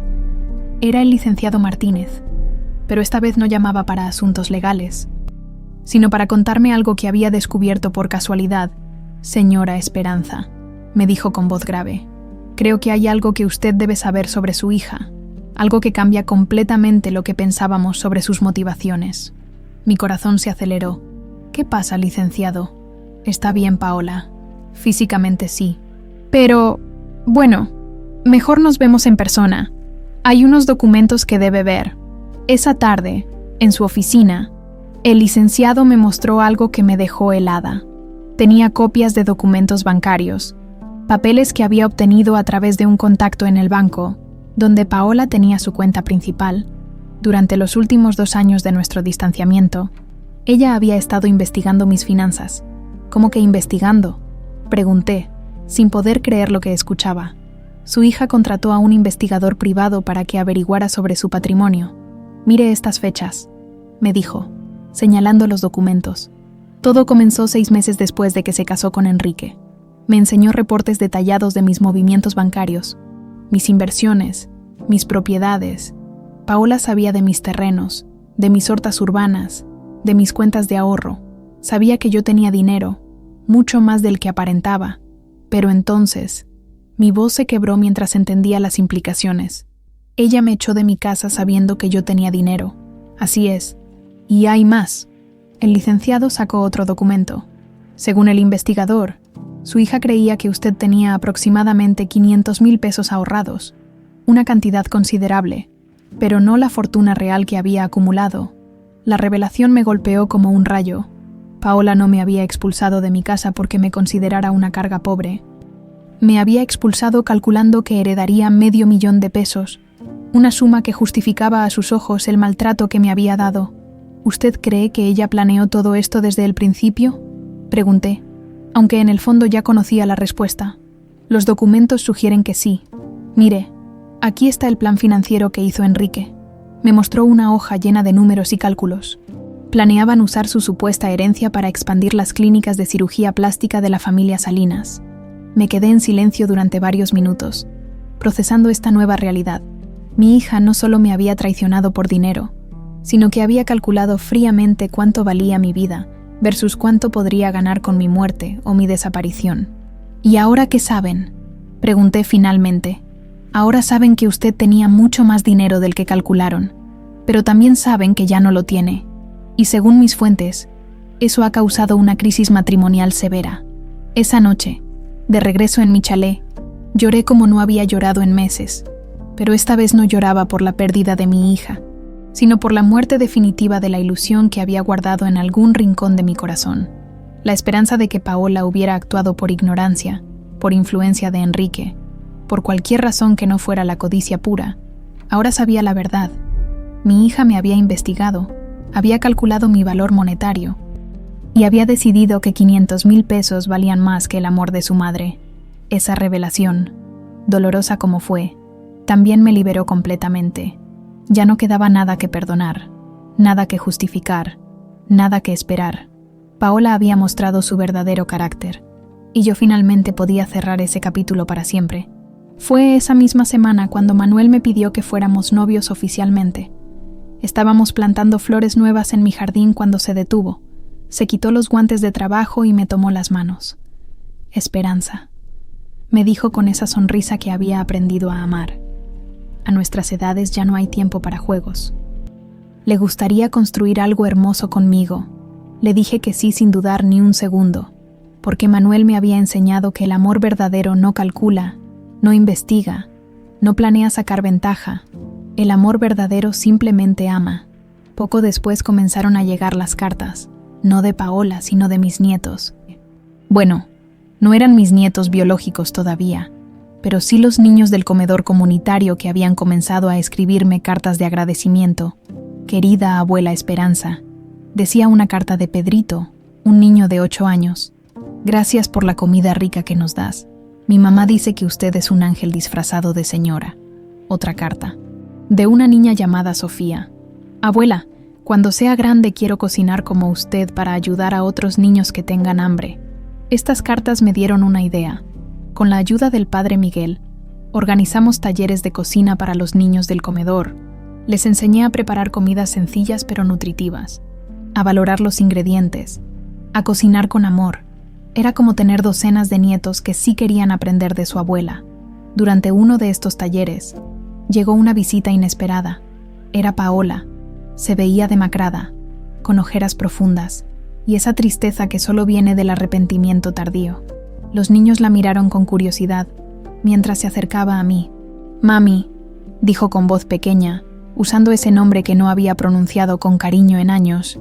A: Era el licenciado Martínez, pero esta vez no llamaba para asuntos legales, sino para contarme algo que había descubierto por casualidad. Señora Esperanza, me dijo con voz grave, creo que hay algo que usted debe saber sobre su hija, algo que cambia completamente lo que pensábamos sobre sus motivaciones. Mi corazón se aceleró. ¿Qué pasa, licenciado? Está bien, Paola. Físicamente sí. Pero, bueno, mejor nos vemos en persona. Hay unos documentos que debe ver. Esa tarde, en su oficina, el licenciado me mostró algo que me dejó helada. Tenía copias de documentos bancarios, papeles que había obtenido a través de un contacto en el banco, donde Paola tenía su cuenta principal. Durante los últimos 2 años de nuestro distanciamiento, ella había estado investigando mis finanzas. ¿Cómo que investigando? Pregunté, sin poder creer lo que escuchaba. Su hija contrató a un investigador privado para que averiguara sobre su patrimonio. Mire estas fechas, me dijo, señalando los documentos. Todo comenzó 6 meses después de que se casó con Enrique. Me enseñó reportes detallados de mis movimientos bancarios, mis inversiones, mis propiedades. Paola sabía de mis terrenos, de mis hortas urbanas, de mis cuentas de ahorro. Sabía que yo tenía dinero, mucho más del que aparentaba. Pero entonces, mi voz se quebró mientras entendía las implicaciones. Ella me echó de mi casa sabiendo que yo tenía dinero. Así es. Y hay más. El licenciado sacó otro documento. Según el investigador, su hija creía que usted tenía aproximadamente 500,000 pesos ahorrados, una cantidad considerable, pero no la fortuna real que había acumulado. La revelación me golpeó como un rayo. Paola no me había expulsado de mi casa porque me considerara una carga pobre. Me había expulsado calculando que heredaría $500,000 de pesos, una suma que justificaba a sus ojos el maltrato que me había dado. ¿Usted cree que ella planeó todo esto desde el principio? Pregunté, aunque en el fondo ya conocía la respuesta. Los documentos sugieren que sí. Mire, aquí está el plan financiero que hizo Enrique. Me mostró una hoja llena de números y cálculos. Planeaban usar su supuesta herencia para expandir las clínicas de cirugía plástica de la familia Salinas. Me quedé en silencio durante varios minutos, procesando esta nueva realidad. Mi hija no solo me había traicionado por dinero, sino que había calculado fríamente cuánto valía mi vida versus cuánto podría ganar con mi muerte o mi desaparición. ¿Y ahora qué saben?, pregunté finalmente. Ahora saben que usted tenía mucho más dinero del que calcularon, pero también saben que ya no lo tiene. Y según mis fuentes, eso ha causado una crisis matrimonial severa. Esa noche, de regreso en mi chalet, lloré como no había llorado en meses, pero esta vez no lloraba por la pérdida de mi hija, sino por la muerte definitiva de la ilusión que había guardado en algún rincón de mi corazón. La esperanza de que Paola hubiera actuado por ignorancia, por influencia de Enrique, por cualquier razón que no fuera la codicia pura. Ahora sabía la verdad. Mi hija me había investigado, había calculado mi valor monetario y había decidido que 500,000 pesos valían más que el amor de su madre. Esa revelación, dolorosa como fue, también me liberó completamente. Ya no quedaba nada que perdonar, nada que justificar, nada que esperar. Paola había mostrado su verdadero carácter, y yo finalmente podía cerrar ese capítulo para siempre. Fue esa misma semana cuando Manuel me pidió que fuéramos novios oficialmente. Estábamos plantando flores nuevas en mi jardín cuando se detuvo, Se quitó los guantes de trabajo y me tomó las manos. Esperanza, me dijo con esa sonrisa que había aprendido a amar. A nuestras edades ya no hay tiempo para juegos. Le gustaría construir algo hermoso conmigo. Le dije que sí sin dudar ni un segundo, porque Manuel me había enseñado que el amor verdadero no calcula, no investiga, no planea sacar ventaja. El amor verdadero simplemente ama. Poco después comenzaron a llegar las cartas, no de Paola, sino de mis nietos. Bueno, no eran mis nietos biológicos todavía, pero sí los niños del comedor comunitario que habían comenzado a escribirme cartas de agradecimiento. Querida abuela Esperanza, decía una carta de Pedrito, un niño de 8 años. Gracias por la comida rica que nos das. Mi mamá dice que usted es un ángel disfrazado de señora. Otra carta, de una niña llamada Sofía. Abuela, cuando sea grande quiero cocinar como usted para ayudar a otros niños que tengan hambre. Estas cartas me dieron una idea. Con la ayuda del padre Miguel, organizamos talleres de cocina para los niños del comedor. Les enseñé a preparar comidas sencillas pero nutritivas, a valorar los ingredientes, a cocinar con amor. Era como tener docenas de nietos que sí querían aprender de su abuela. Durante uno de estos talleres, llegó una visita inesperada. Era Paola. Se veía demacrada, con ojeras profundas, y esa tristeza que solo viene del arrepentimiento tardío. Los niños la miraron con curiosidad, mientras se acercaba a mí. «Mami», dijo con voz pequeña, usando ese nombre que no había pronunciado con cariño en años.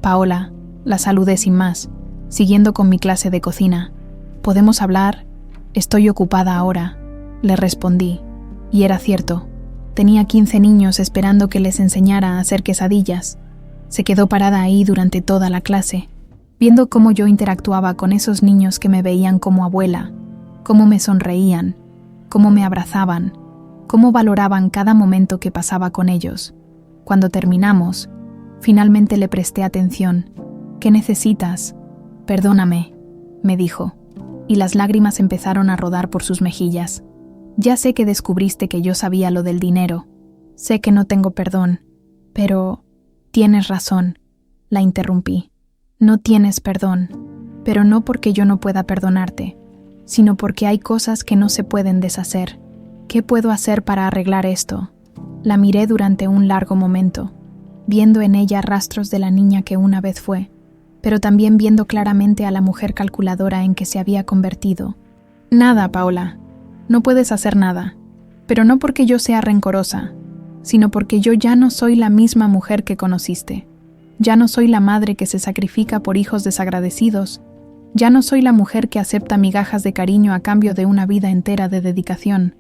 A: «Paola», la saludé sin más, siguiendo con mi clase de cocina. «¿Podemos hablar? Estoy ocupada ahora», le respondí. Y era cierto. Tenía 15 niños esperando que les enseñara a hacer quesadillas. Se quedó parada ahí durante toda la clase, viendo cómo yo interactuaba con esos niños que me veían como abuela, cómo me sonreían, cómo me abrazaban, cómo valoraban cada momento que pasaba con ellos. Cuando terminamos, finalmente le presté atención. «¿Qué necesitas?» «Perdóname», me dijo, y las lágrimas empezaron a rodar por sus mejillas. «Ya sé que descubriste que yo sabía lo del dinero. Sé que no tengo perdón, pero...» «Tienes razón», la interrumpí. «No tienes perdón, pero no porque yo no pueda perdonarte, sino porque hay cosas que no se pueden deshacer. ¿Qué puedo hacer para arreglar esto?» La miré durante un largo momento, viendo en ella rastros de la niña que una vez fue, pero también viendo claramente a la mujer calculadora en que se había convertido. «Nada, Paola, no puedes hacer nada, pero no porque yo sea rencorosa, sino porque yo ya no soy la misma mujer que conociste. Ya no soy la madre que se sacrifica por hijos desagradecidos. Ya no soy la mujer que acepta migajas de cariño a cambio de una vida entera de dedicación».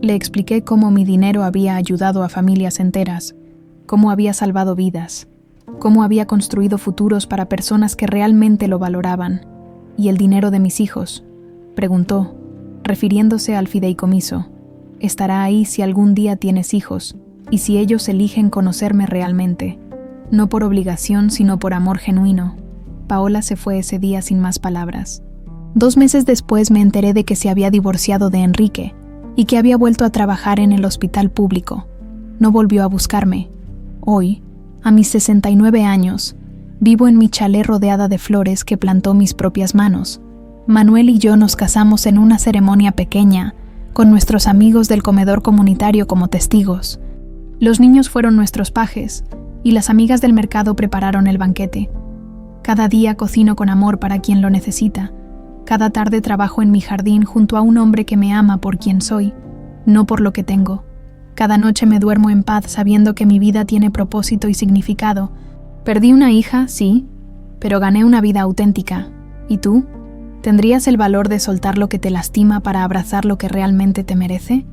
A: Le expliqué cómo mi dinero había ayudado a familias enteras, cómo había salvado vidas, cómo había construido futuros para personas que realmente lo valoraban. «¿Y el dinero de mis hijos?», preguntó, refiriéndose al fideicomiso. «Estará ahí si algún día tienes hijos, y si ellos eligen conocerme realmente, no por obligación sino por amor genuino». Paola se fue ese día sin más palabras. 2 meses después me enteré de que se había divorciado de Enrique y que había vuelto a trabajar en el hospital público. No volvió a buscarme. Hoy, a mis 69 años, vivo en mi chalet rodeada de flores que plantó mis propias manos. Manuel y yo nos casamos en una ceremonia pequeña, con nuestros amigos del comedor comunitario como testigos. Los niños fueron nuestros pajes, y las amigas del mercado prepararon el banquete. Cada día cocino con amor para quien lo necesita. Cada tarde trabajo en mi jardín junto a un hombre que me ama por quien soy, no por lo que tengo. Cada noche me duermo en paz sabiendo que mi vida tiene propósito y significado. Perdí una hija, sí, pero gané una vida auténtica. ¿Y tú? ¿Tendrías el valor de soltar lo que te lastima para abrazar lo que realmente te merece?